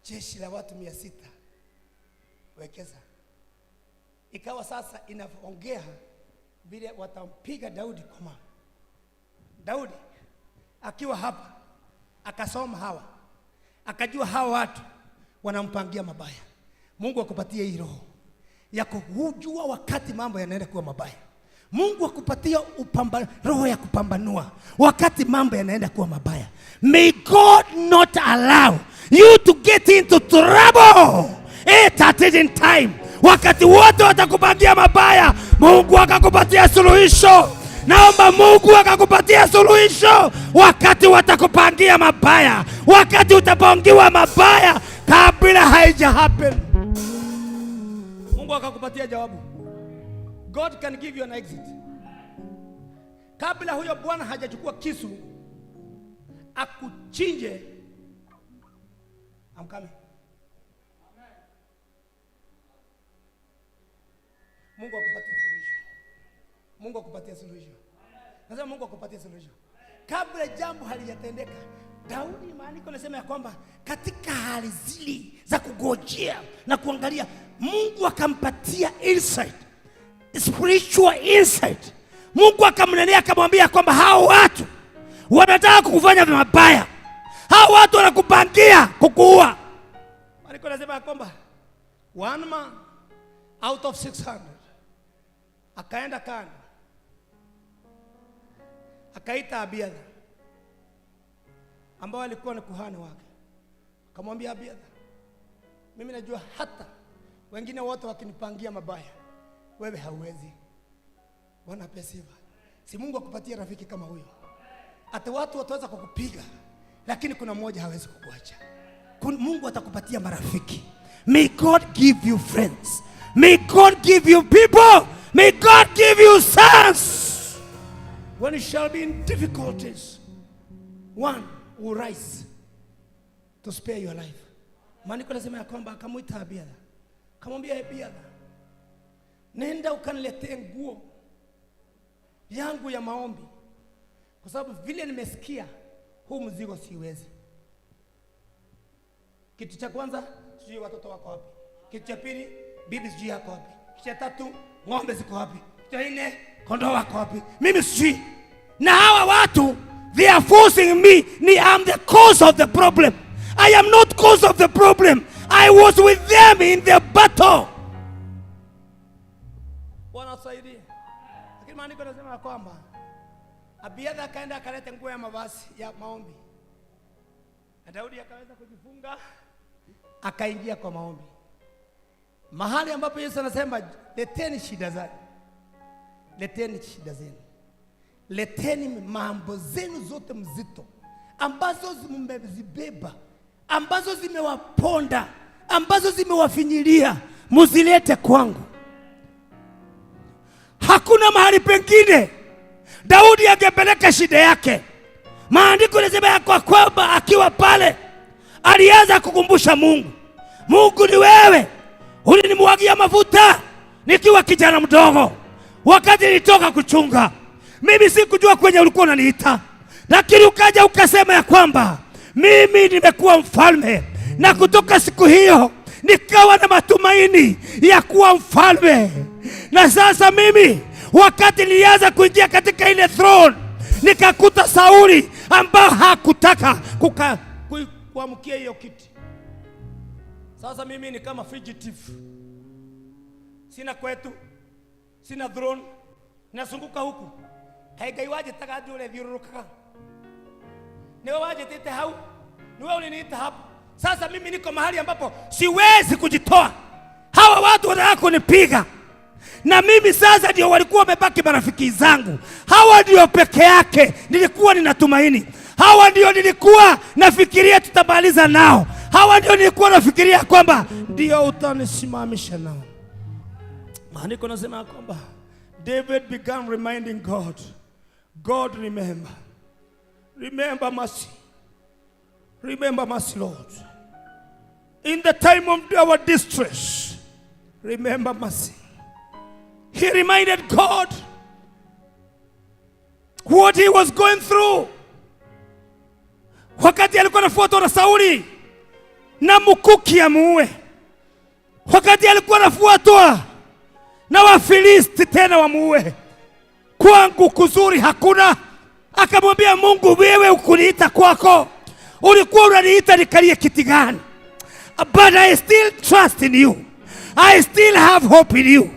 [SPEAKER 3] jeshi la watu 600 wekeza ikawa sasa inaongea vile watampiga Daudi kwa mawe. Daudi akiwa hapa akasoma hawa, akajua hawa watu wanampangia mabaya. Mungu akupatie hii roho ya kujua wakati mambo yanaenda kuwa mabaya. Mungu akupatie roho ya kupambanua wakati mambo yanaenda kuwa mabaya. May God not allow you to get into trouble at any time. Wakati wote watakupangia mabaya, Mungu akakupatia suluhisho. Naomba Mungu akakupatia suluhisho wakati watakupangia mabaya, wakati utapangiwa mabaya kabla haija happen. Mungu akakupatia jawabu. God can give you an exit. Kabla huyo bwana hajachukua kisu akuchinje, I'm coming. Mungu akupatia suluhisho. Mungu akupatia suluhisho. Nasema Mungu akupatia suluhisho. Kabla jambo halijatendeka, Daudi, maandiko yanasema ya kwamba katika hali zile za kugojea na kuangalia, Mungu akampatia insight, spiritual insight. Mungu akamnenea akamwambia kwamba hao watu wanataka kukufanya mabaya. Hao watu wanakupangia kukuua. Maandiko yanasema kwamba one man out of 600 akaenda kando, akaita Abiathar ambao alikuwa ni kuhani wake. Akamwambia Abiathar, mimi najua hata wengine wote wakinipangia mabaya, wewe hauwezi. Bwana pesiva. Si Mungu akupatie rafiki kama huyo. Hata watu wataweza kukupiga, lakini kuna mmoja hawezi kukuacha. Mungu atakupatia marafiki. May God give you friends. May God give you people. May God give you sons. When you shall be in difficulties, one will rise to spare your life. Maandiko yanasema ya kwamba akamuita Abiathar. Akamwambia Abiathar, nenda ukaniletee nguo yangu ya maombi, kwa sababu vile nimesikia huu mzigo siwezi. Kitu cha kwanza, sijui watoto wako wapi. Kitu cha pili, bibi sijui yako wapi. Kitu cha tatu, ng'ombe ziko wapi. Kitu cha nne, kondoo wako wapi. Mimi sijui. Na hawa watu, they are forcing me. I am the cause of the problem. I am not cause of the problem. I was with them in the battle. Bwana tusaidie. Lakini maandiko yanasema kwamba Abiathar akaenda akaleta nguo ya mavazi ya maombi. Na Daudi akaweza kujifunga, akaingia kwa maombi. Mahali ambapo Yesu anasema leteni shida zenu. Leteni shida zenu. Leteni mambo zenu zote mzito ambazo mmezibeba, ambazo zimewaponda, ambazo zimewafinyilia, muzilete kwangu. Hakuna mahali pengine Daudi angepeleka shida yake. Maandiko yanasema ya kwamba akiwa pale alianza kukumbusha Mungu. Mungu, ni wewe ulinimwagia mafuta nikiwa kijana mdogo, wakati nilitoka kuchunga. Mimi sikujua kwenye ulikuwa unaniita, lakini ukaja ukasema ya kwamba mimi nimekuwa mfalme, na kutoka siku hiyo nikawa na matumaini ya kuwa mfalme. Na sasa mimi, wakati nilianza kuingia katika ile throne, nikakuta Sauli ambao hakutaka kuamkia hiyo kiti. Sasa mimi ni kama fugitive. Sina kwetu, sina throne, nasunguka huku. Haigaiwaje takadi ule viruruka. Niwe waje tete hau, niwe uliniita hapo. Sasa mimi niko mahali ambapo siwezi kujitoa. Hawa watu wanataka kunipiga. Na mimi sasa ndio walikuwa wamebaki marafiki zangu. Hawa ndio peke yake nilikuwa ninatumaini. Hawa ndio nilikuwa nafikiria tutamaliza nao. Hawa ndio nilikuwa nafikiria kwamba ndio utanisimamisha nao. Maandiko yanasema kwamba David began reminding God, God, remember mercy. Remember mercy, Lord. In the time of our distress, remember mercy. He reminded God what he was going through. Wakati alikuwa anafuatwa na Sauli na mkuki amuue. Wakati alikuwa anafuatwa na Wafilisti tena wamuue. Kwangu kuzuri hakuna. Akamwambia Mungu, wewe ukuniita kwako, ulikuwa unaniita nikalie kiti gani? But I still trust in you. I still have hope in you.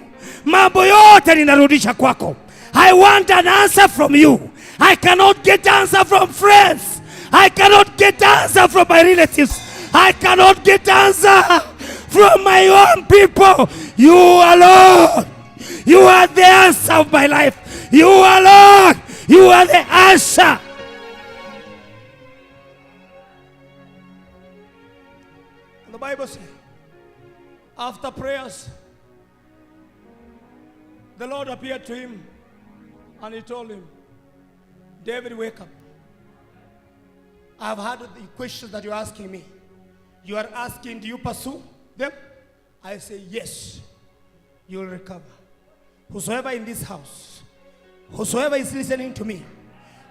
[SPEAKER 3] Mambo yote ninarudisha kwako. I want an answer from you. I cannot get answer from friends. I cannot get answer from my relatives. I cannot get answer from my own people. You alone. You are the answer of my life. You alone. You are the answer. The Bible says, after prayers, the Lord appeared to him and he told him, David, wake up. I have heard the questions that you're asking me. You are asking, do you pursue them? I say, yes, you will recover. Whosoever in this house, whosoever is listening to me,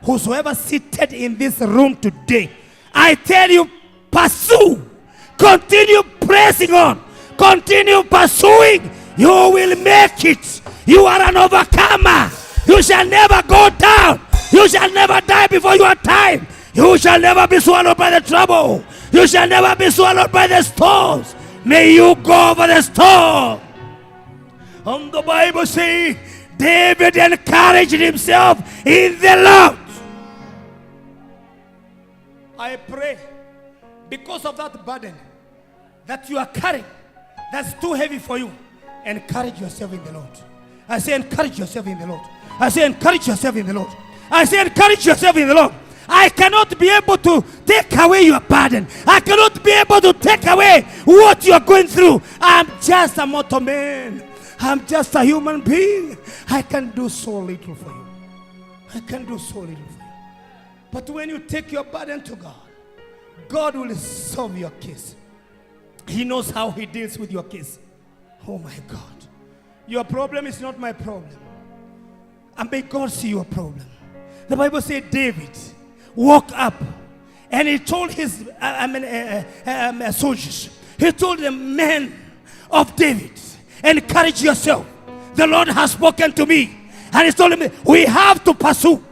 [SPEAKER 3] whosoever seated in this room today, I tell you, pursue. Continue pressing on. Continue pursuing. You will make it. You are an overcomer. You shall never go down. You shall never die before your time. You shall never be swallowed by the trouble. You shall never be swallowed by the storms. May you go over the storm. And the Bible says, David encouraged himself in the Lord. I pray, because of that burden that you are carrying, that's too heavy for you, encourage yourself in the Lord. I say encourage yourself in the Lord. I say encourage yourself in the Lord. I say encourage yourself in the Lord. I cannot be able to take away your burden. I cannot be able to take away what you are going through. I'm just a mortal man. I'm just a human being. I can do so little for you. I can do so little for you. But when you take your burden to God, God will solve your case. He knows how He deals with your case. Oh my God. Your problem is not my problem. And may God see your problem. The Bible said David woke up and he told his soldiers, he told the men of David, encourage yourself. The Lord has spoken to me. And he told me, we have to pursue.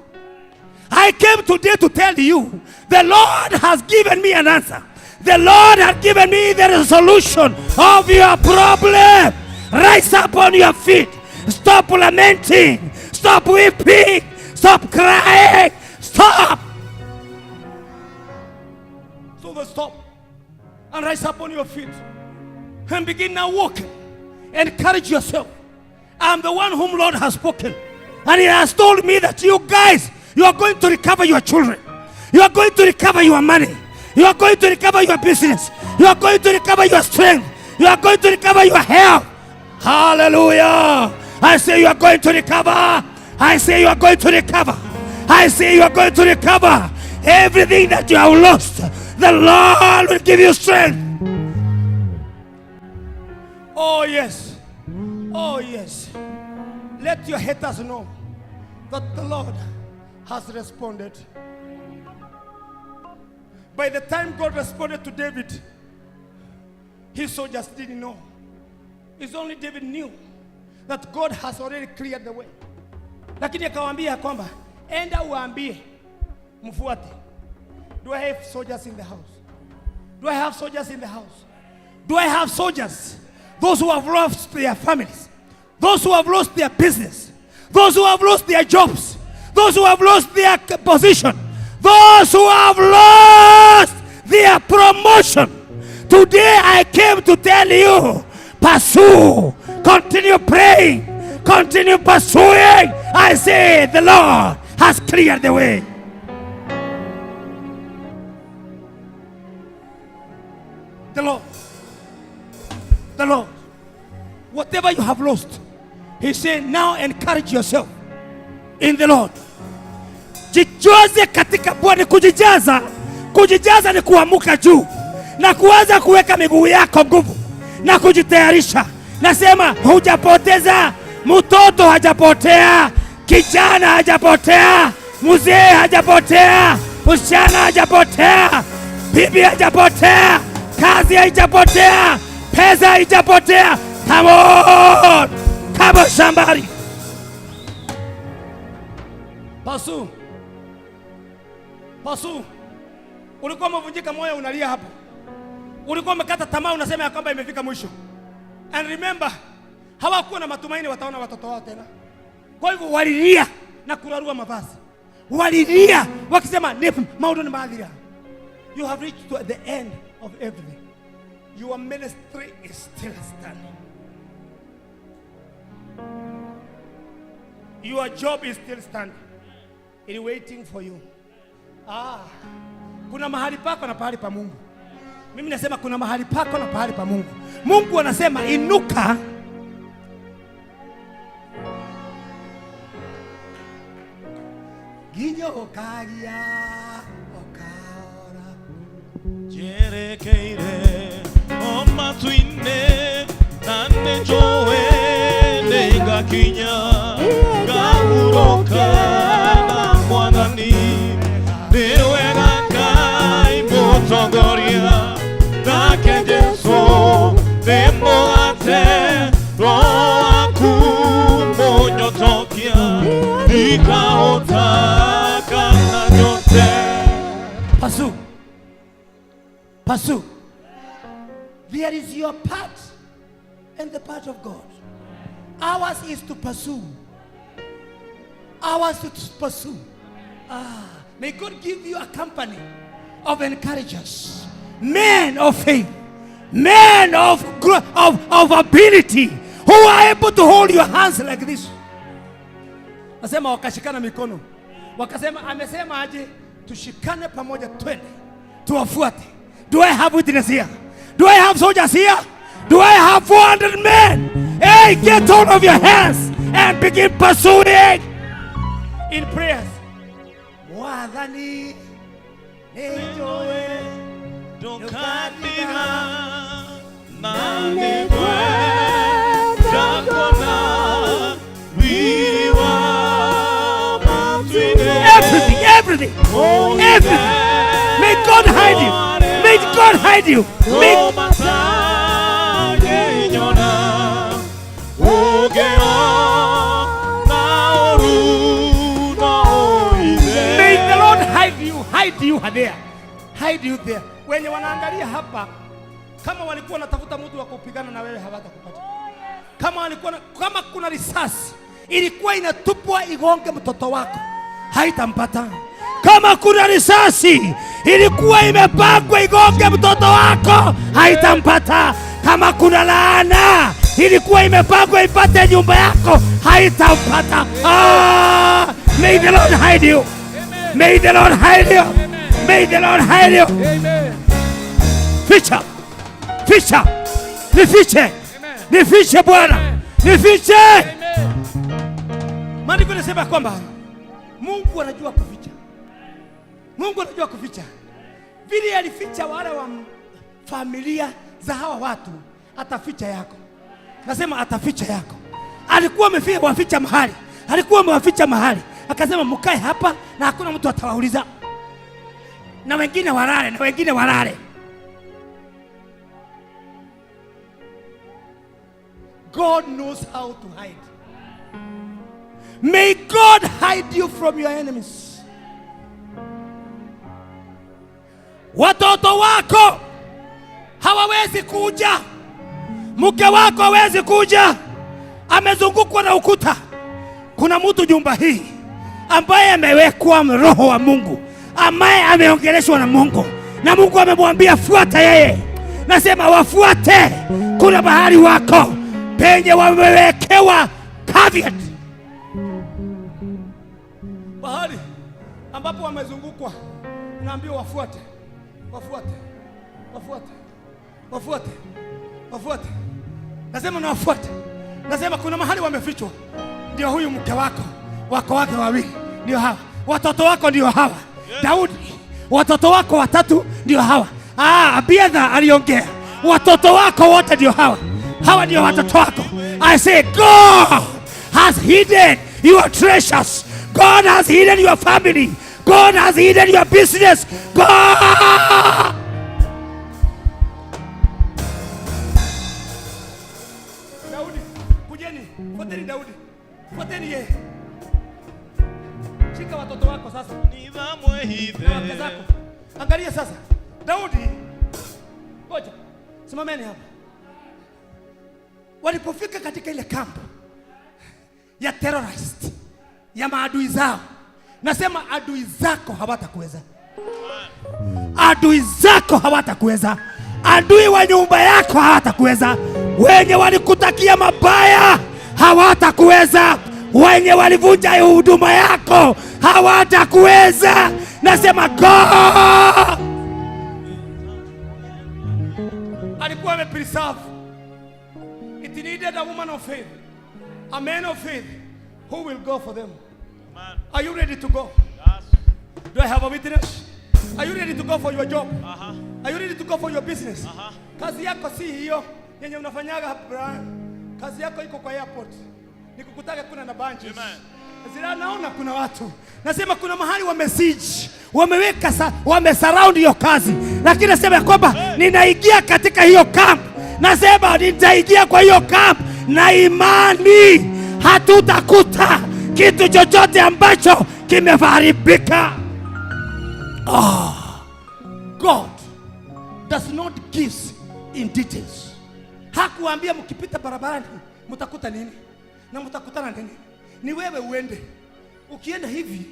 [SPEAKER 3] I came today to tell you, the Lord has given me an answer. The Lord has given me the solution of your problem. Rise up on your feet. Stop lamenting. Stop weeping. Stop crying. Stop. So stop and rise up on your feet and begin now walking. Encourage yourself. I'm the one whom Lord has spoken. And He has told me that you guys, you are going to recover your children. You are going to recover your money. You are going to recover your business. You are going to recover your strength. You are going to recover your health. Hallelujah. I say you are going to recover. I say you are going to recover. I say you are going to recover everything that you have lost. The Lord will give you strength. Oh yes. Oh yes. Let your haters know that the Lord has responded. By the time God responded to David, his soldiers didn't know. It's only David knew that God has already cleared the way. Lakini akawaambia kwamba enda uambie mfuate. Do I have soldiers in the house? Do I have soldiers in the house? Do I have soldiers? Those who have lost their families, those who have lost their business, those who have lost their jobs, those who have lost their position, those who have lost their promotion. Today I came to tell you, pursue, continue praying, continue pursuing. I say the Lord has cleared the way. The Lord, whatever you have lost, He said, now encourage yourself in the Lord. Jijaze katika Bwana. Kujijaza ni kuamuka juu na kuanza kuweka miguu yako nguvu na kujitayarisha. Nasema hujapoteza, mtoto hajapotea, kijana hajapotea, mzee hajapotea, msichana hajapotea, bibi hajapotea, kazi hajapotea, pesa hajapotea. Come on. Kabo somebody. Pasu. Ulikuwa umevunjika moyo unalia hapa. Ulikuwa umekata tamaa unasema ya kwamba imefika mwisho. And remember, hawakuwa na matumaini wataona watoto wao tena. Kwa hivyo walilia na kurarua mavazi. Walilia wakisema maono ni maadhira. You have reached to the end of everything. Your ministry is still standing. Your job is still standing. It is waiting for you. Kuna mahali pako na pahali pa Mungu. Mimi nasema kuna mahali pako na pahali pa Mungu. Mungu anasema inuka. Ginyo okagia okaora.
[SPEAKER 2] Jerekeire omatuine nane joe nega kinya gahuroka na mwanani niwe nakai motogoria nake Jesu nemoate roa kumonyotokia ikaotaka na nyote.
[SPEAKER 3] Pursue. There is your part and the part of God. Ours is to pursue. May God give you a company of encouragers, men of faith, men of ability, who are able to hold your hands like this. Nasema wakashikana mikono. Wakasema amesema aje tushikane pamoja twende tuwafuate. Do I have witness here? Do I have soldiers here? Do I have 400 men? Hey, get out of your hands and begin pursuing in prayers. Mwadhani nejoe
[SPEAKER 2] dokadira nanegwe jakona viwa matwine.
[SPEAKER 3] Everything. May God hide you. May God hide you. May the Lord hide you there. Wenye wanaangalia hapa, kama walikuwa wanatafuta mtu wa kupigana na wewe hawatakupata. Kama kuna risasi ilikuwa inatupwa igonge mtoto wako, haitampata. Kama kuna risasi ilikuwa imepangwa igonge mtoto wako, haitampata. Kama kuna laana ilikuwa imepangwa ipate nyumba yako, haitampata. May the Lord hide you. May the Lord hide you. May the Lord hide you. Ficha. Nifiche Bwana. Nifiche. Maandiko yanasema kwamba Mungu anajua kuficha. Vile alificha wale wa familia za hawa watu, ataficha yako. Nasema ataficha yako. Alikuwa amewaficha mahali. Akasema mkae hapa na hakuna mtu atawauliza. Na wengine walale. God knows how to hide. May God hide you from your enemies. Watoto wako hawawezi kuja. Mke wako hawezi kuja. Amezungukwa na ukuta. Kuna mtu nyumba hii ambaye amewekwa roho wa Mungu, ambaye ameongeleshwa na Mungu, na Mungu amemwambia fuata yeye. Nasema wafuate. Kuna bahari wako penye wamewekewa caveat. Bahari ambapo wamezungukwa, naambiwa wafuate. Nasema na wafuate. Nasema kuna mahali wamefichwa. Ndio huyu mke wako wake wawili ndio hawa. Watoto wako ndio hawa. Daudi, watoto wako 3 ndio hawa. Abiadha aliongea. Watoto wako wote ndio hawa. Hawa ndio watoto wako. I say God has hidden your treasures. God has hidden your family. God has hidden your business. God. Daudi, kujeni. Daudi. Fuateni yeye. Shika watoto wako sasa. Na wake zako. Angalia sasa. Daudi. Ngoja. Simameni hapa. Walipofika katika ile kampu ya terrorist ya maadui zao, nasema adui zako hawatakuweza. Adui zako hawatakuweza. Adui wa nyumba yako hawatakuweza. Wenye walikutakia mabaya hawatakuweza. Wenye walivunja huduma yako hawatakuweza. Nasema God alikuwa amepreserve. It needed a woman of faith, a man of faith who will go for them. Amen. Are you ready to go?
[SPEAKER 2] Yes.
[SPEAKER 3] Do I have a witness? Are you ready to go for your job? Are you ready to go for your business? Kazi yako si hiyo yenye unafanyaga hapa. Kazi yako iko kwa airport. Nikukutaka kuna na bunches. Zira naona kuna watu. Nasema kuna mahali wamesiege. Wameweka wamesurround hiyo kazi. Lakini nasema kwamba ninaingia katika hiyo camp. Nasema nitaingia kwa hiyo camp na imani hatutakuta kitu chochote ambacho kimeharibika. God does not give in details. Hakuambia mkipita barabarani mtakuta nini na mtakutana nini. Ni wewe uende. Ukienda hivi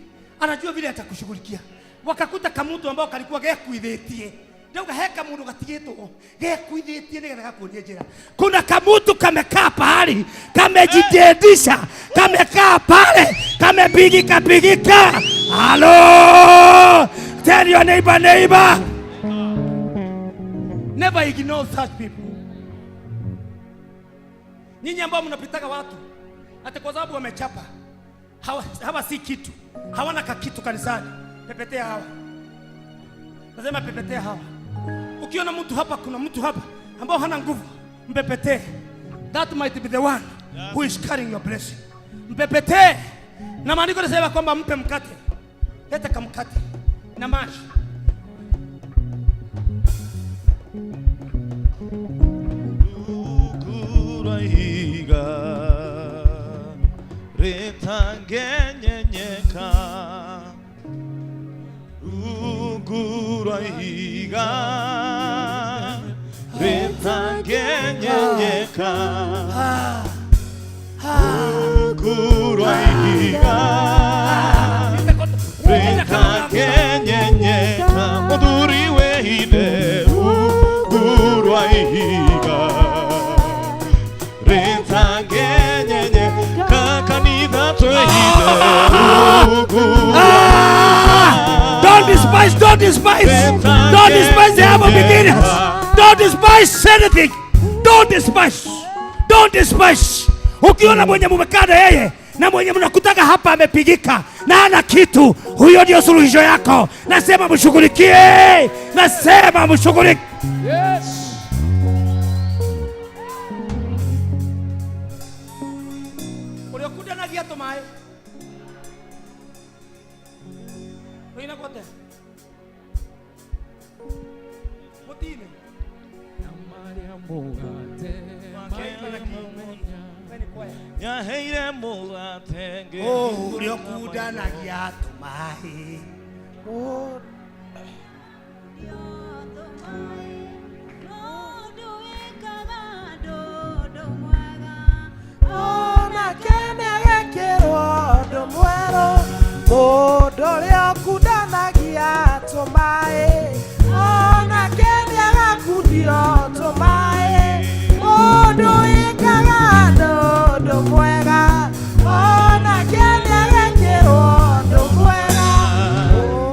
[SPEAKER 3] anajua vile atakushughulikia. Wakakuta kamutu ambao kalikuwa gekuithetie. Ndio heka mundu gatigeto gekuithetie nigera gakuonia njira. Kuna kamutu kamekaa pahali, kamejitendisha, kamekaa pale, kamepigika. Hello! Tell your neighbor. Never ignore such people. Nyinyi ambao mnapitaka watu hata kwa sababu wamechapa hawa si kitu, hawana kitu kanisani, pepetea hawa. Nasema pepetea hawa. Ukiona mtu hapa, kuna mtu hapa ambao hana nguvu, mpepetee. That might be the one who is carrying your blessing. Mpepetee. Na maandiko yanasema kwamba mpe mkate. Leta kamkate na maji.
[SPEAKER 2] Retangenyenyeka uguraiga retangenyenyeka uguraiga retangenyenyeka muduriwe ine uguraiga retangenyenyeka kanida toide
[SPEAKER 3] Don't despise the humble beginnings. Don't despise anything. Don't despise. Ukiona mwenye mumekaa na yeye na mwenye mnakutaka hapa amepigika na hana kitu, huyo ndio suluhisho yako. Nasema mshughulikie. Yes. Uliokuja na giato mae. Wewe kote. Motine.
[SPEAKER 2] Yaheire mugate
[SPEAKER 3] Uliokuja na giato mae.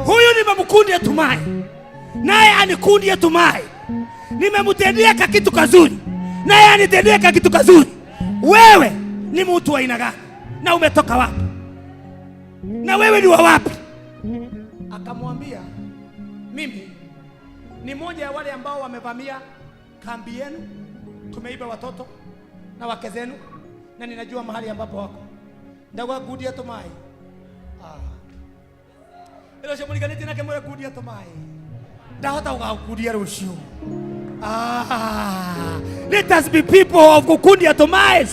[SPEAKER 3] Huyu nimemkundia Tumai, naye anikundia Tumai. Nimemtendea kitu kazuri, naye anitendea kitu kazuri. Wewe ni mtu wa aina gani? Na umetoka wapi? Na wewe ni wa wapi? Akamwambia, mimi ni mmoja ya wale ambao wamevamia kambi yenu, tumeiba watoto na wake zenu, na ninajua mahali ambapo wako. Ndawa kudia Tumai. Ilo shemuriganiti na kemwe kudia Tumai. Ndahota ugakudia rucio. Let us be people of kukundia Tumai.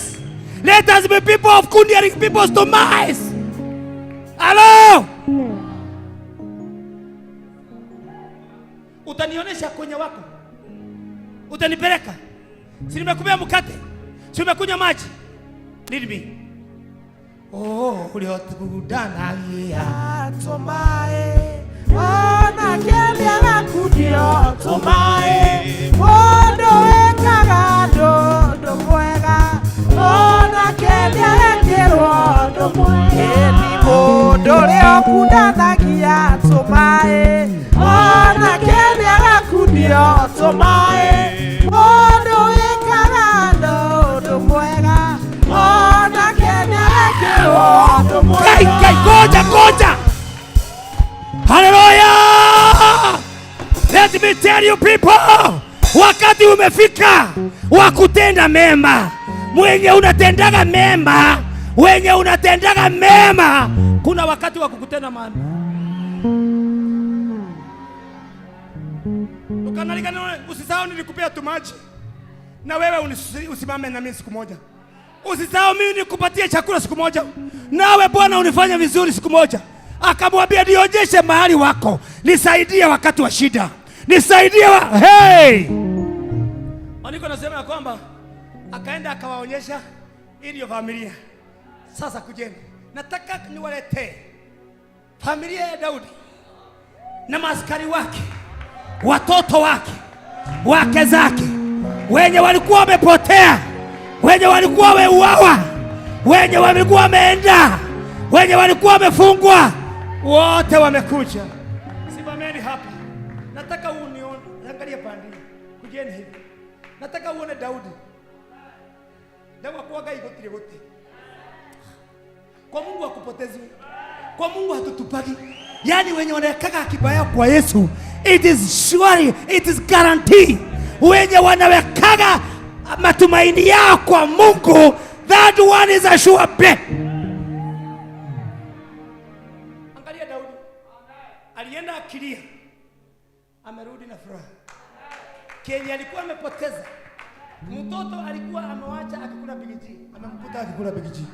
[SPEAKER 3] Let us be people of good hearing people's demise. Hello. Utanionyesha kwenye wako. Utanipeleka. Si nimekupea mkate. Si nimekunywa maji. Lead me. Oh, uliotudana ya
[SPEAKER 4] Tomae, ona kembia na kudio Tomae, odo ekaga do mwega, ona kembia na kero do mwega, ni odo leo kudanagia Tomae, ona kembia na kudio Tomae, odo ekaga do mwega, ona kembia na kero do mwega.
[SPEAKER 3] Goja. Hallelujah! Let me tell you people, wakati umefika wa kutenda mema. Wenye unatendaga mema, kuna wakati wa kukutenda mema. Ukanalika, usisahau nilikupea tu maji na wewe usimame na mimi siku moja. Usisahau mimi nikupatie chakula siku moja, nawe Bwana unifanya vizuri siku moja. Akamwambia nionyeshe mahali wako, nisaidie wakati wa shida, nisaidie hey. Andiko nasema kwamba akaenda akawaonyesha ile familia. Sasa kujeni, nataka niwaletee familia ya Daudi na maaskari wake, watoto wake, wake zake, wenye walikuwa wamepotea, wenye walikuwa wameuawa, wenye walikuwa wameenda, wenye walikuwa wamefungwa, wote wamekuja. Simameni hapa. Nataka unione, angalia pande. Kujeni hivi. Nataka uone Daudi. Daudi akuaga igotire gote. Kwa Mungu hakupotezi. Kwa Mungu hatutupagi. Yaani wenye wanaweka akiba yao kwa Yesu, it is surely, it is guarantee. Wenye wanaweka matumaini yao kwa Mungu, that one is a sure bet. Angalia Daudi. Alienda akilia. Amerudi na furaha. Kenye alikuwa amepoteza. Mtoto alikuwa amewacha akikula bigiji, amemkuta akikula bigiji.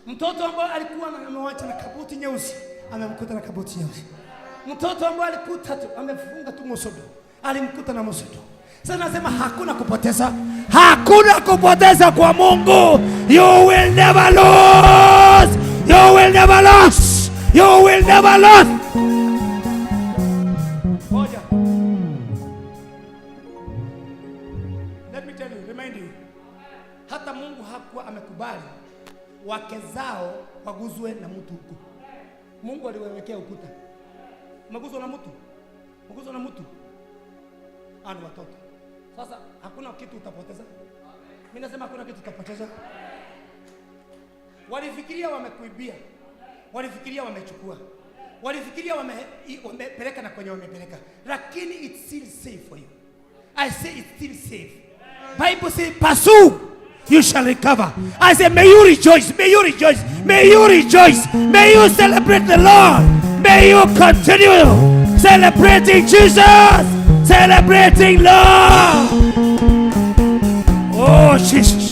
[SPEAKER 3] Mtoto ambaye alikuwa amewacha na kabuti nyeusi, amemkuta na kabuti nyeusi. Mtoto ambaye alikuta tu amefunga tu mosodo, alimkuta na mosodo. Sasa nasema hakuna kupoteza. Hakuna kupoteza kwa Mungu. You will never lose. You will never lose. You will never lose. Moja. Let me tell you, remind you. Hata Mungu hakuwa amekubali wake zao waguzwe na mtu huko. Mungu aliwawekea ukuta. Maguzwa na mtu. Maguzwa na mtu. Ana watoto. Sasa hakuna kitu utapoteza. Mimi nasema hakuna kitu utapoteza. Walifikiria wamekuibia. Walifikiria wamechukua. Walifikiria wamepeleka na kwenye wamepeleka. Lakini it's still safe for you. I say it's still safe. Bible says pursue, you shall recover. I say may you rejoice, may you rejoice, may you rejoice, may you celebrate the Lord. May you continue celebrating Jesus, celebrating Lord. Oh Jesus.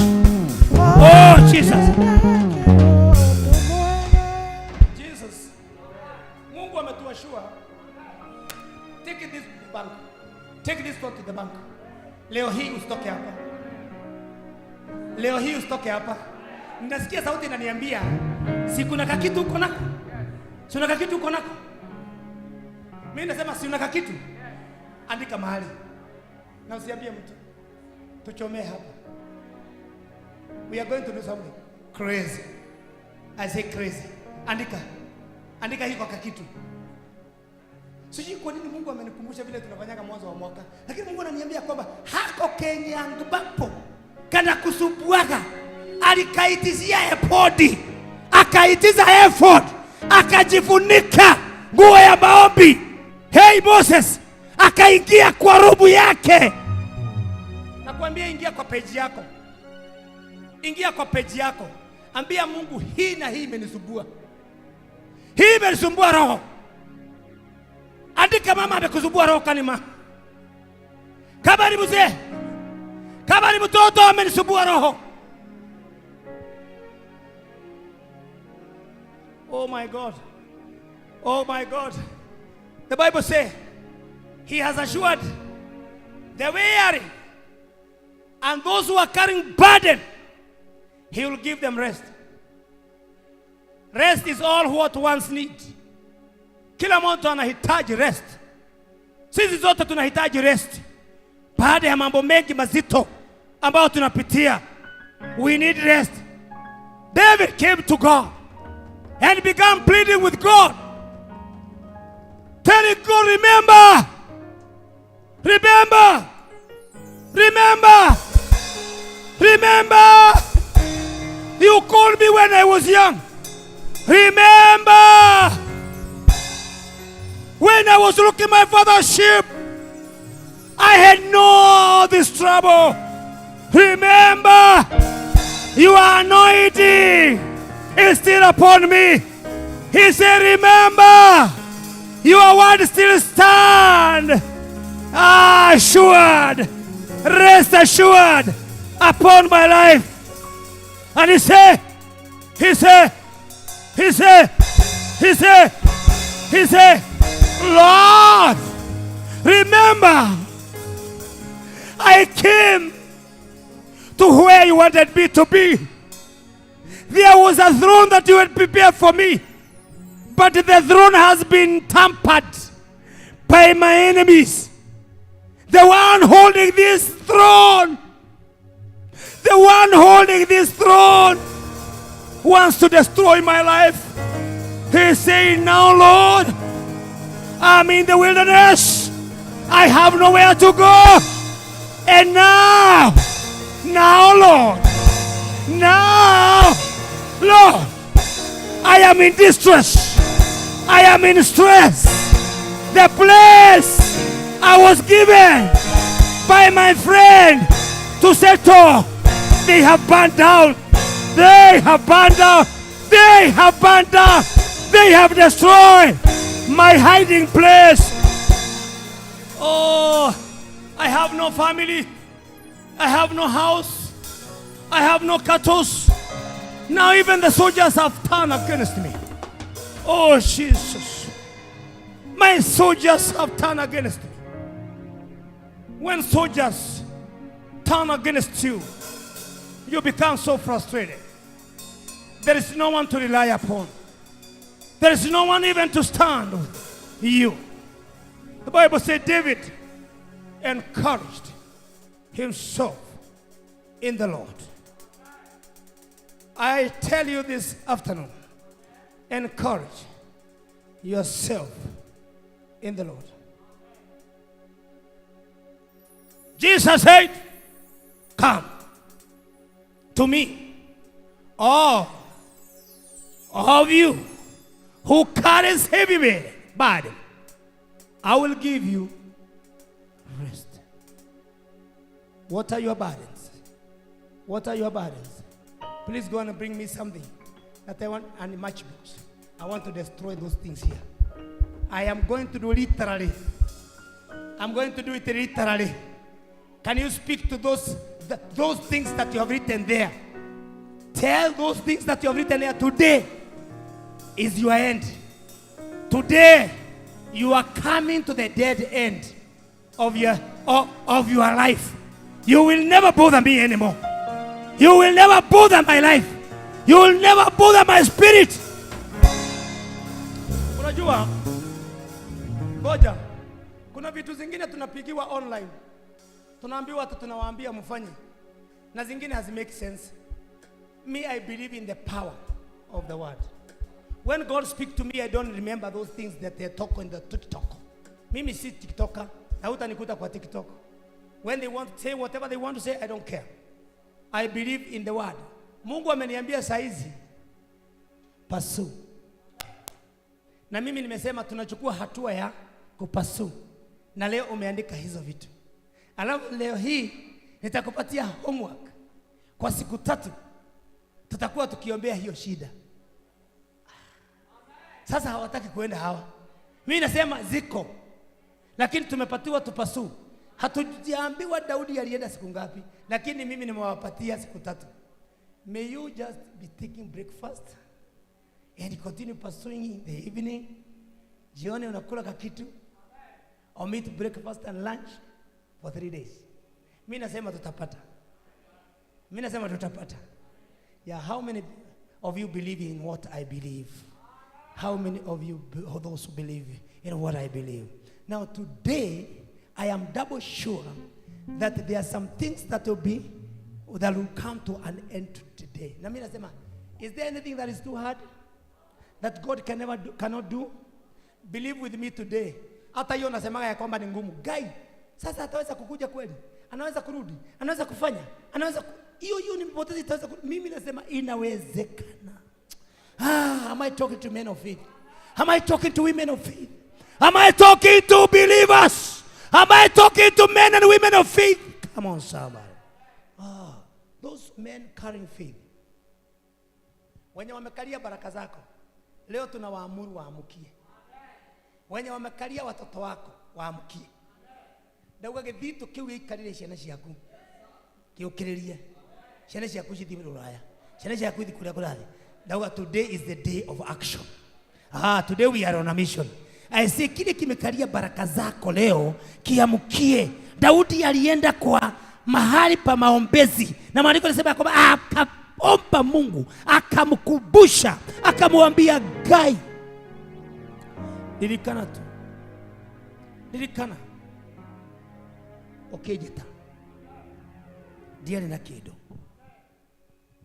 [SPEAKER 3] Oh Jesus. Jesus. Mungu ametuashua. Take this to the bank. Take this to the bank. Leo hii usitoke hapa. Leo hii usitoke hapa. Ninasikia sauti inaniambia, si kuna kakitu uko nako? Si una kakitu uko nako? Mimi nasema si una kakitu. Andika mahali. Na usiambie mtu. Tuchomee hapa. We are going to do something crazy. I say crazy. Andika. Andika hiko kakitu. Sijui kwa nini Mungu amenikumbusha vile tunafanyaga mwanzo wa mwaka. Lakini Mungu ananiambia kwamba hako Kenya ambapo kana kusubuaga alikaitizia epodi, akaitiza effort, akajifunika nguo ya maombi. Hey Moses, akaingia kwa rubu yake. Nakwambia ingia kwa page yako. Ingia kwa page yako. Ambia Mungu hii na hii imenisumbua. Hii imenisumbua roho. Andika mama amekusumbua roho kanima. Kama ni mzee, kama ni mtoto amenisumbua roho. Oh my God. Oh my God. The Bible says, He has assured the weary and those who are carrying burden, He will give them rest. Rest is all what ones need. Kila mtu anahitaji rest. Sisi zote tunahitaji rest. Baada ya mambo mengi mazito ambayo tunapitia, we need rest. David came to God and began pleading with God, telling God, remember, remember, remember, remember. You called me when I was young. Remember, when I was looking my father's sheep, I had no this trouble. Remember, your anointing is still upon me. He said, remember, your word still stand. Assured, rest assured upon my life. And he said, Lord, remember, I came to where you wanted me to be. There was a throne that you had prepared for me, but the throne has been tampered by my enemies. The one holding this throne, the one holding this throne wants to destroy my life. He's saying, now Lord, I'm in the wilderness. I have nowhere to go. And now Lord, Lord, I am in distress. I am in stress. The place I was given by my friend to settle, they have burned down. They have burned down. They have burned down. They have destroyed my hiding place. Oh, I have no family. I have no house. I have no cattle. Now even the soldiers have turned against me. Oh, Jesus. My soldiers have turned against me. When soldiers turn against you, you become so frustrated. There is no one to rely upon. There is no one even to stand with you. The Bible said David encouraged himself in the Lord. I tell you this afternoon, encourage yourself in the Lord. Jesus said, come to me, all of you who carries heavy burden, I will give you rest. What are your burdens? What are your burdens? Please go and bring me something that I want, and matchbooks. I want to destroy those things here. I am going to do literally. I'm going to do it literally. Can you speak to those things that you have written there? Tell those things that you have written there. Today is your end. Today you are coming to the dead end of your life. You will never bother me anymore. You will never bother my life. You will never bother my spirit. Unajua, ngoja, kuna vitu zingine tunapigiwa online. Tunaambiwa watu, tunawaambia mfanye, na zingine has make sense. Me, I believe in the power of the word. When God speaks to me, I don't remember those things that they talk on the TikTok. Mimi si TikToker, na hutanikuta kwa TikTok. When they want to say whatever they want to say, I don't care. I believe in the word. Mungu ameniambia saizi, pursue. Na mimi nimesema tunachukua hatua ya kupursue. Na leo umeandika hizo vitu. Alafu leo hii nitakupatia homework. Kwa siku 3 tutakuwa tukiombea hiyo shida. Sasa hawataki kuenda hawa. Mimi nasema ziko. Lakini tumepatiwa tupursue. Hatujaambiwa Daudi alienda siku ngapi, lakini mimi nimewapatia siku 3. May you just be taking breakfast and continue pursuing in the evening. Jioni unakula kakitu. Omit breakfast and lunch for 3 days. Mimi nasema tutapata. Yeah, how many of you believe in what I believe? How many of you those who believe in what I believe? Now today, I am double sure that there are some things that will come to an end today. Na mimi nasema, is there anything that is too hard that God cannot do? Believe with me today. Hata hiyo nasemaga ya kwamba ni ngumu. Guy, sasa ataweza kukuja kweli? Anaweza kurudi? Anaweza kufanya? Hiyo ni mpotezi itaweza mimi nasema inawezekana. Am I talking to men of faith? Am I talking to women of faith? Am I talking to believers? Am I talking to men and women of faith? Come on, somebody. Those men carrying faith. Wenye wamekalia baraka zako, leo tunawaamuru waamukie. Wenye wamekalia watoto wako, waamukie. Dauga githito kiu gikarire ciana ciaku. Kiukiririe. Ciana ciaku cithimwe ruraya. Ciana ciaku ithi kuria kurathi. Dauga today is the day of action. Today we are on a mission. I say kile kimekalia baraka zako leo kiamukie. Daudi alienda kwa mahali pa maombezi. Na maandiko yanasema kwamba akaomba Mungu, akamkumbusha, akamwambia Gai. Nilikana. Okay jeta. Diani na kido.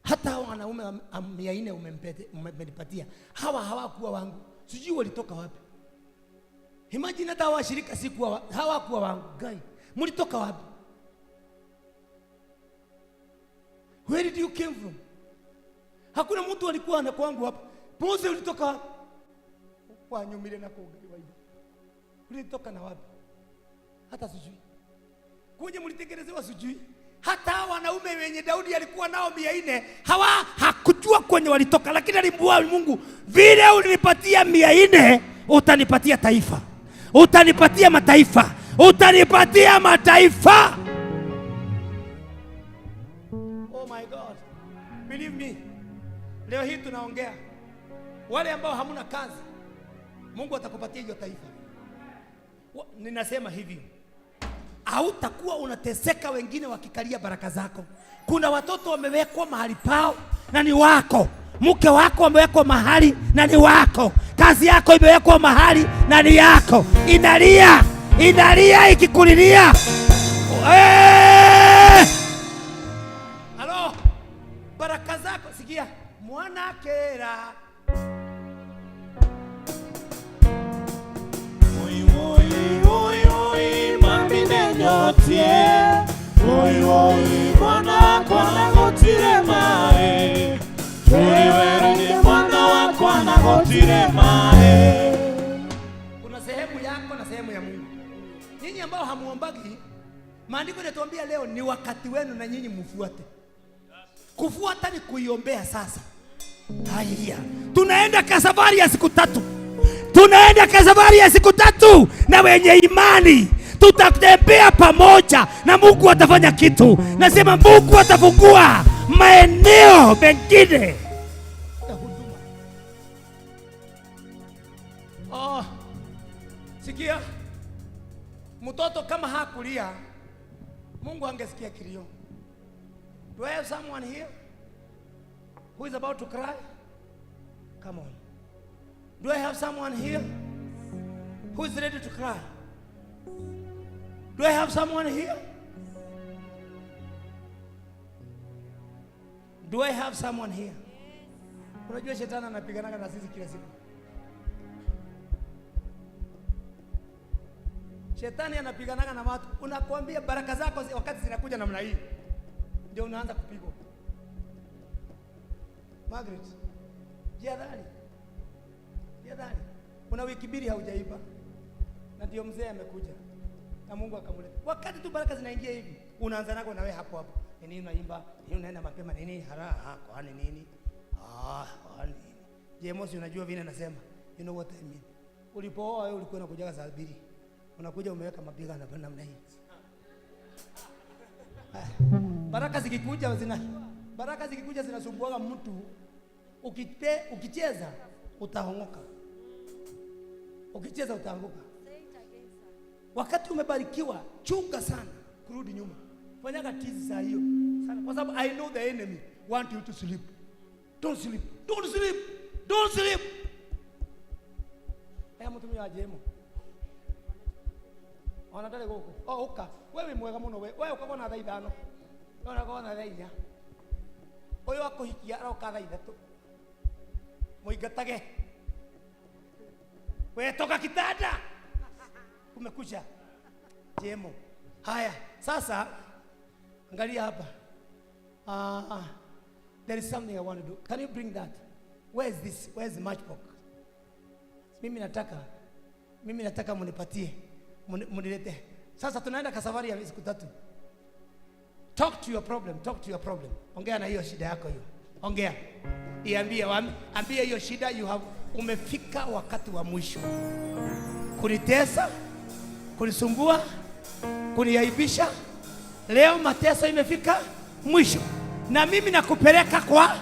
[SPEAKER 3] Hata wanaume 400 umenipatia. Hawakuwa wangu. Sijui walitoka wapi. Imagine hata washirika hawakuwa wangu. Gai, mlitoka wapi? Where did you came from? Hakuna mtu alikuwa na kwangu hapa. Mose ulitoka wapi? Kwa nyumile na kuongelewa hivi. Ulitoka na wapi? Hata sijui. Kuje mlitegerezewa sijui. Hata wanaume wenye Daudi alikuwa nao 400 hakujua kwenye walitoka, lakini alimwambia Mungu, vile ulinipatia 400 utanipatia taifa. Utanipatia mataifa. Utanipatia mataifa. Oh my God. Believe me. Leo hii tunaongea. Wale ambao hamuna kazi, Mungu atakupatia hiyo taifa. Ninasema hivi. Hautakuwa unateseka wengine wakikalia baraka zako. Kuna watoto wamewekwa mahali pao na ni wako. Mke wako amewekwa mahali na ni wako. Kazi yako imewekwa mahali na ni yako. Inalia ikikulilia. Halo. Baraka zako sikia. Mwana kera.
[SPEAKER 2] Mwana kwana gotire mae. Wewe mwana wa kwana gotire mae.
[SPEAKER 3] Kuna sehemu yako na sehemu ya Mungu. Nyinyi ambao hamuombagi, maandiko yanatuambia leo ni wakati wenu na nyinyi mfuate. Kufuata ni kuiombea sasa. Haya. Tunaenda kwa safari ya siku 3. Na wenye imani tutatembea pamoja na Mungu atafanya kitu. Nasema Mungu atafungua maeneo mengine ya huduma. Sikia. Mtoto kama hakulia, Mungu angesikia kilio. Do I have someone here who is about to cry? Come on. Do I have someone here who is ready to cry? Do I have someone here? Do I have someone here? Unajua shetani anapigana na sisi kila siku. Shetani anapigana na watu. Unakuambia baraka zako wakati zinakuja namna hii, ndio unaanza kupigwa. Margaret, jihadhari. Una wiki mbili haujaiba. Na ndio mzee amekuja. Na Mungu akamuleta. Wakati tu baraka zinaingia hivi, unaanza nako na wewe hapo. Nini unaimba? Nini unaenda mapema nini? Haraka kwa nini? Kwani. Je, Mosi unajua vile nasema? You know what I mean? Ulipooa wewe ulikuwa unakuja saa 2. Unakuja umeweka mapiga na namna hii. Baraka zikikuja zinasumbuaga mtu. Ukicheza utahongoka. Ukicheza utaanguka. Wakati umebarikiwa, chunga sana kurudi nyuma. Fanyaga tizi saa hiyo sana, kwa sababu I know the enemy want you to sleep. Don't sleep. Don't sleep. Don't sleep. Mtumia ajemo. Wanataka huko. Oh, uka. Wewe mwega muno wewe. Wewe ukakona thaa ithano. Ona kona thaa inya. Oyo wako hikia aroka thaa ithatu. Muingatage. Wewe toka kitanda. Umekuja. Jemo. Haya, sasa angalia hapa. There is something I want to do. Can you bring that? Where is this? Where is the matchbox? Mimi nataka munipatie. Munilete. Sasa tunaenda kasafari ya siku 3. Talk to your problem. Talk to your problem. Ongea na hiyo shida yako hiyo. Ongea. Ambia hiyo shida umefika wakati wa mwisho. Kunitesa, kunisumbua, kuniaibisha. Leo mateso imefika mwisho. Na mimi nakupeleka kwa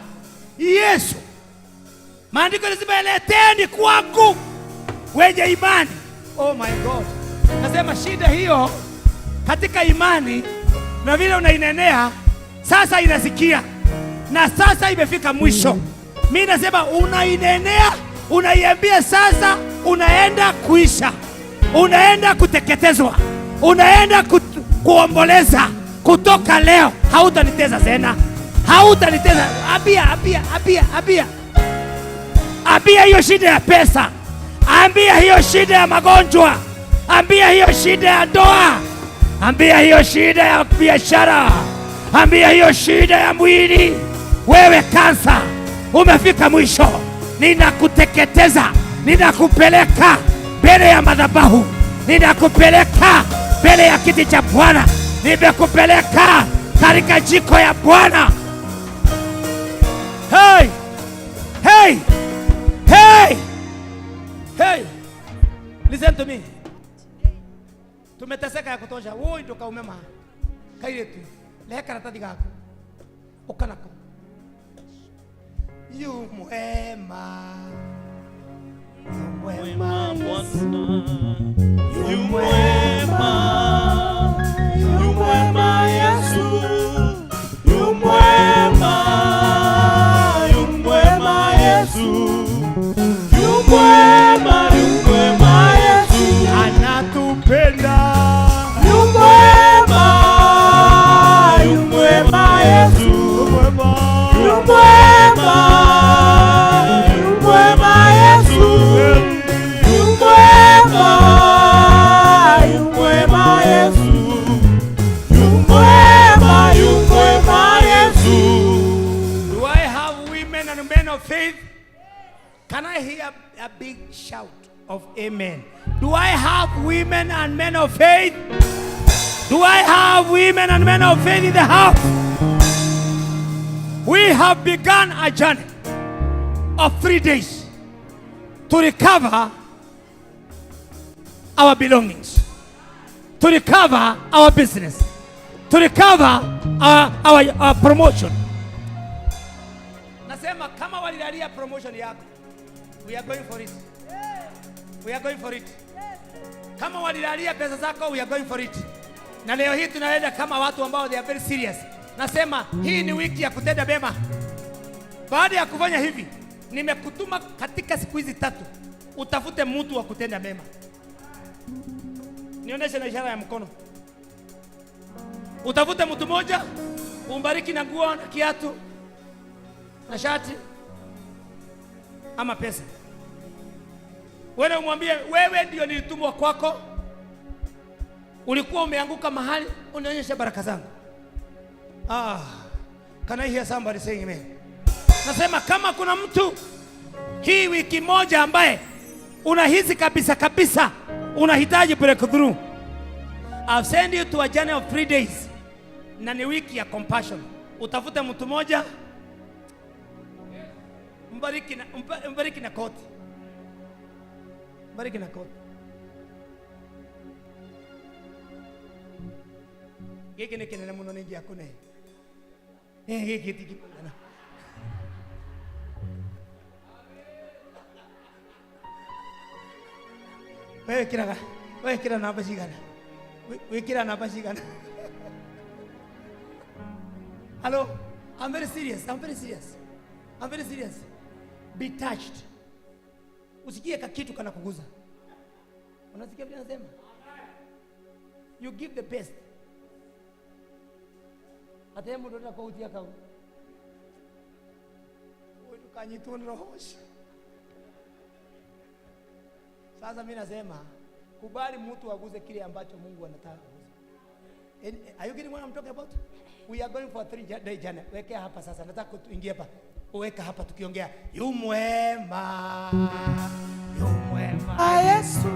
[SPEAKER 3] Yesu. Maandiko yanasema leteni kwangu wenye imani. Oh my God. Nasema shida hiyo katika imani na vile unainenea sasa inasikia. Na sasa imefika mwisho. Mimi nasema unainenea, unaiambia sasa unaenda kuisha. Unaenda kuteketezwa. Unaenda kuomboleza. Kutoka leo hautaniteza tena. Hautaniteza. Ambia hiyo shida ya pesa. Ambia hiyo shida ya magonjwa. Ambia hiyo shida ya ndoa. Ambia hiyo shida ya biashara. Ambia hiyo shida ya mwili. Wewe kansa, umefika mwisho. Ninakuteketeza. Ninakupeleka mbele ya madhabahu. Ninakupeleka mbele ya kiti cha Bwana. Nimekupeleka katika jiko ya Bwana. Hey! Hey! Hey! Hey! Listen to me. Tumeteseka ya kutosha. Wewe ndio kaumema. Kaire tu. Leha karatasi yako. Ukanako. Yu mwema. Yu mwema Bwana.
[SPEAKER 2] Yu mwema. Yu mwema Yesu. Yu mwema. Yu mwema Yesu. Yu mwema. Yu mwema Yesu.
[SPEAKER 3] Anatupenda.
[SPEAKER 2] Yu mwema. Yu mwema Yesu. Yu mwema. Yu mwema. Yu mwema Yesu. Yu mwema. Yu mwema Yesu. Yu mwema. Yu mwema Yesu.
[SPEAKER 3] Do I have women and men of faith? Can I hear a big shout of amen? Do I have women and men of faith? Do I have women and men of faith in the house? We have begun a journey of 3 days to recover our belongings, to recover our business, to recover our promotion. Nasema kama walilalia promotion yako, we are going for it. We are going for it. Kama walilalia pesa zako, we are going for it. Na leo hii tunaenda kama watu ambao they are very serious. Nasema hii ni wiki ya kutenda mema. Baada ya kufanya hivi, nimekutuma katika siku hizi 3 utafute mtu wa kutenda mema. Nionyeshe na ishara ya mkono. Utafute mtu mmoja, umbariki na nguo na kiatu na shati ama pesa. Wewe umwambie wewe ndio nilitumwa kwako. Ulikuwa umeanguka mahali, unionyeshe baraka zangu. Can I hear somebody saying amen? Nasema kama kuna mtu hii wiki moja ambaye unahisi kabisa unahitaji breakthrough, I'll send you to a journey of 3 days. Na ni wiki ya compassion. Utafute mtu mmoja, mbariki na koti. Mbariki na koti. Geki ni kinene muno ningi akune. Geki tiki.
[SPEAKER 1] Wewe kila namba shikana. Wewe kila namba shikana. Hello, I'm very serious. Be touched. Usikie kakitu kana kuguza. Unasikia vile nasema? You give the best. Hata yeye mtu kwa utia kau. Wewe tukanyitun rohosh. Sasa mimi nasema kubali mtu aguze kile ambacho Mungu anataka kuguza. Are you getting what I'm talking about? We are going for a 3-day journey. Weka hapa sasa, nataka tuingie hapa. Weka hapa tukiongea. Yu mwema.
[SPEAKER 4] Yesu.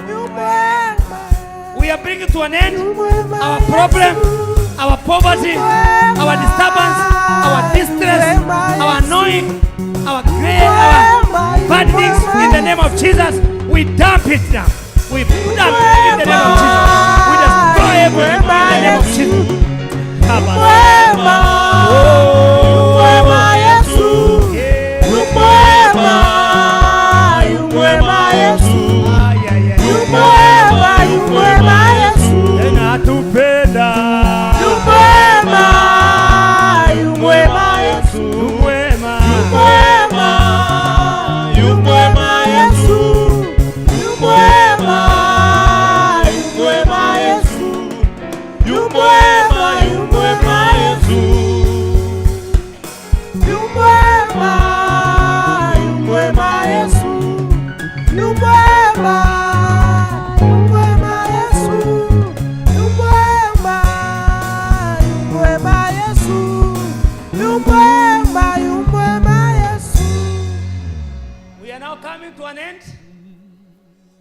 [SPEAKER 4] Yu mwema.
[SPEAKER 1] We are bringing to an end our problem, our poverty, our disturbance, our distress, our annoying, our bad things in the name of Jesus. We dump it now. We put up in the name of Jesus. We destroy everything in the name of Jesus. We are now coming to an end.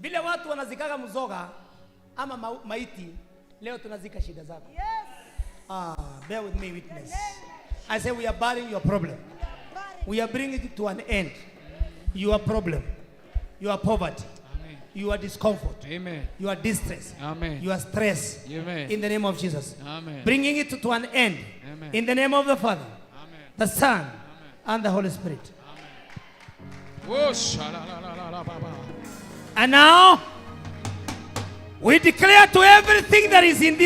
[SPEAKER 1] Vile watu wanazikaga mzoga ama maiti, leo tunazika shida zako. Bear with me, witness. I say we are burying your problem. We are bringing it to an end. Your problem, your poverty, amen. Your discomfort, amen. Your distress, amen. Your stress, amen. In the name of Jesus, amen. Bringing it to an end, amen. In the name of the Father, amen. The Son, amen. And the Holy Spirit. Amen. And now we declare to everything that is in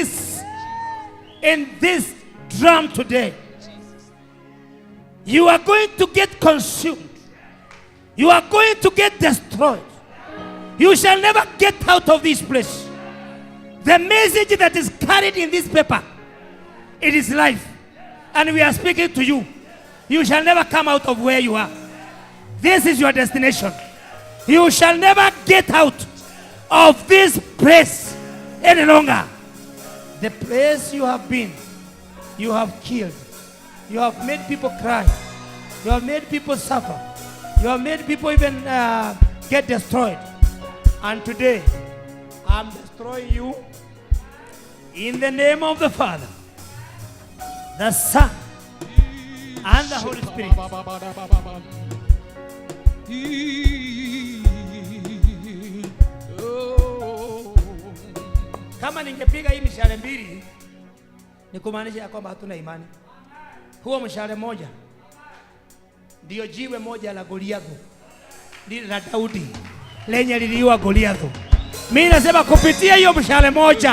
[SPEAKER 1] this drum today, you are going to get consumed. You are going to get destroyed. You shall never get out of this place. The message that is carried in this paper, it is life. And we are speaking to you. You shall never come out of where you are. This is your destination. You shall never get out of this place any longer. The place you have been, you have killed. You have made people cry. You have made people suffer. You have made people even get destroyed. And today, I'm destroying you in the name of the Father, the Son, and the Holy Spirit. Kama ningepiga hii mishale mbili, ni kumaanisha kwamba hatuna imani. Huo mshale moja ndio jiwe moja la Goliathi, lile la Daudi lenye liliua Goliathi. Mimi nasema kupitia hiyo mshale moja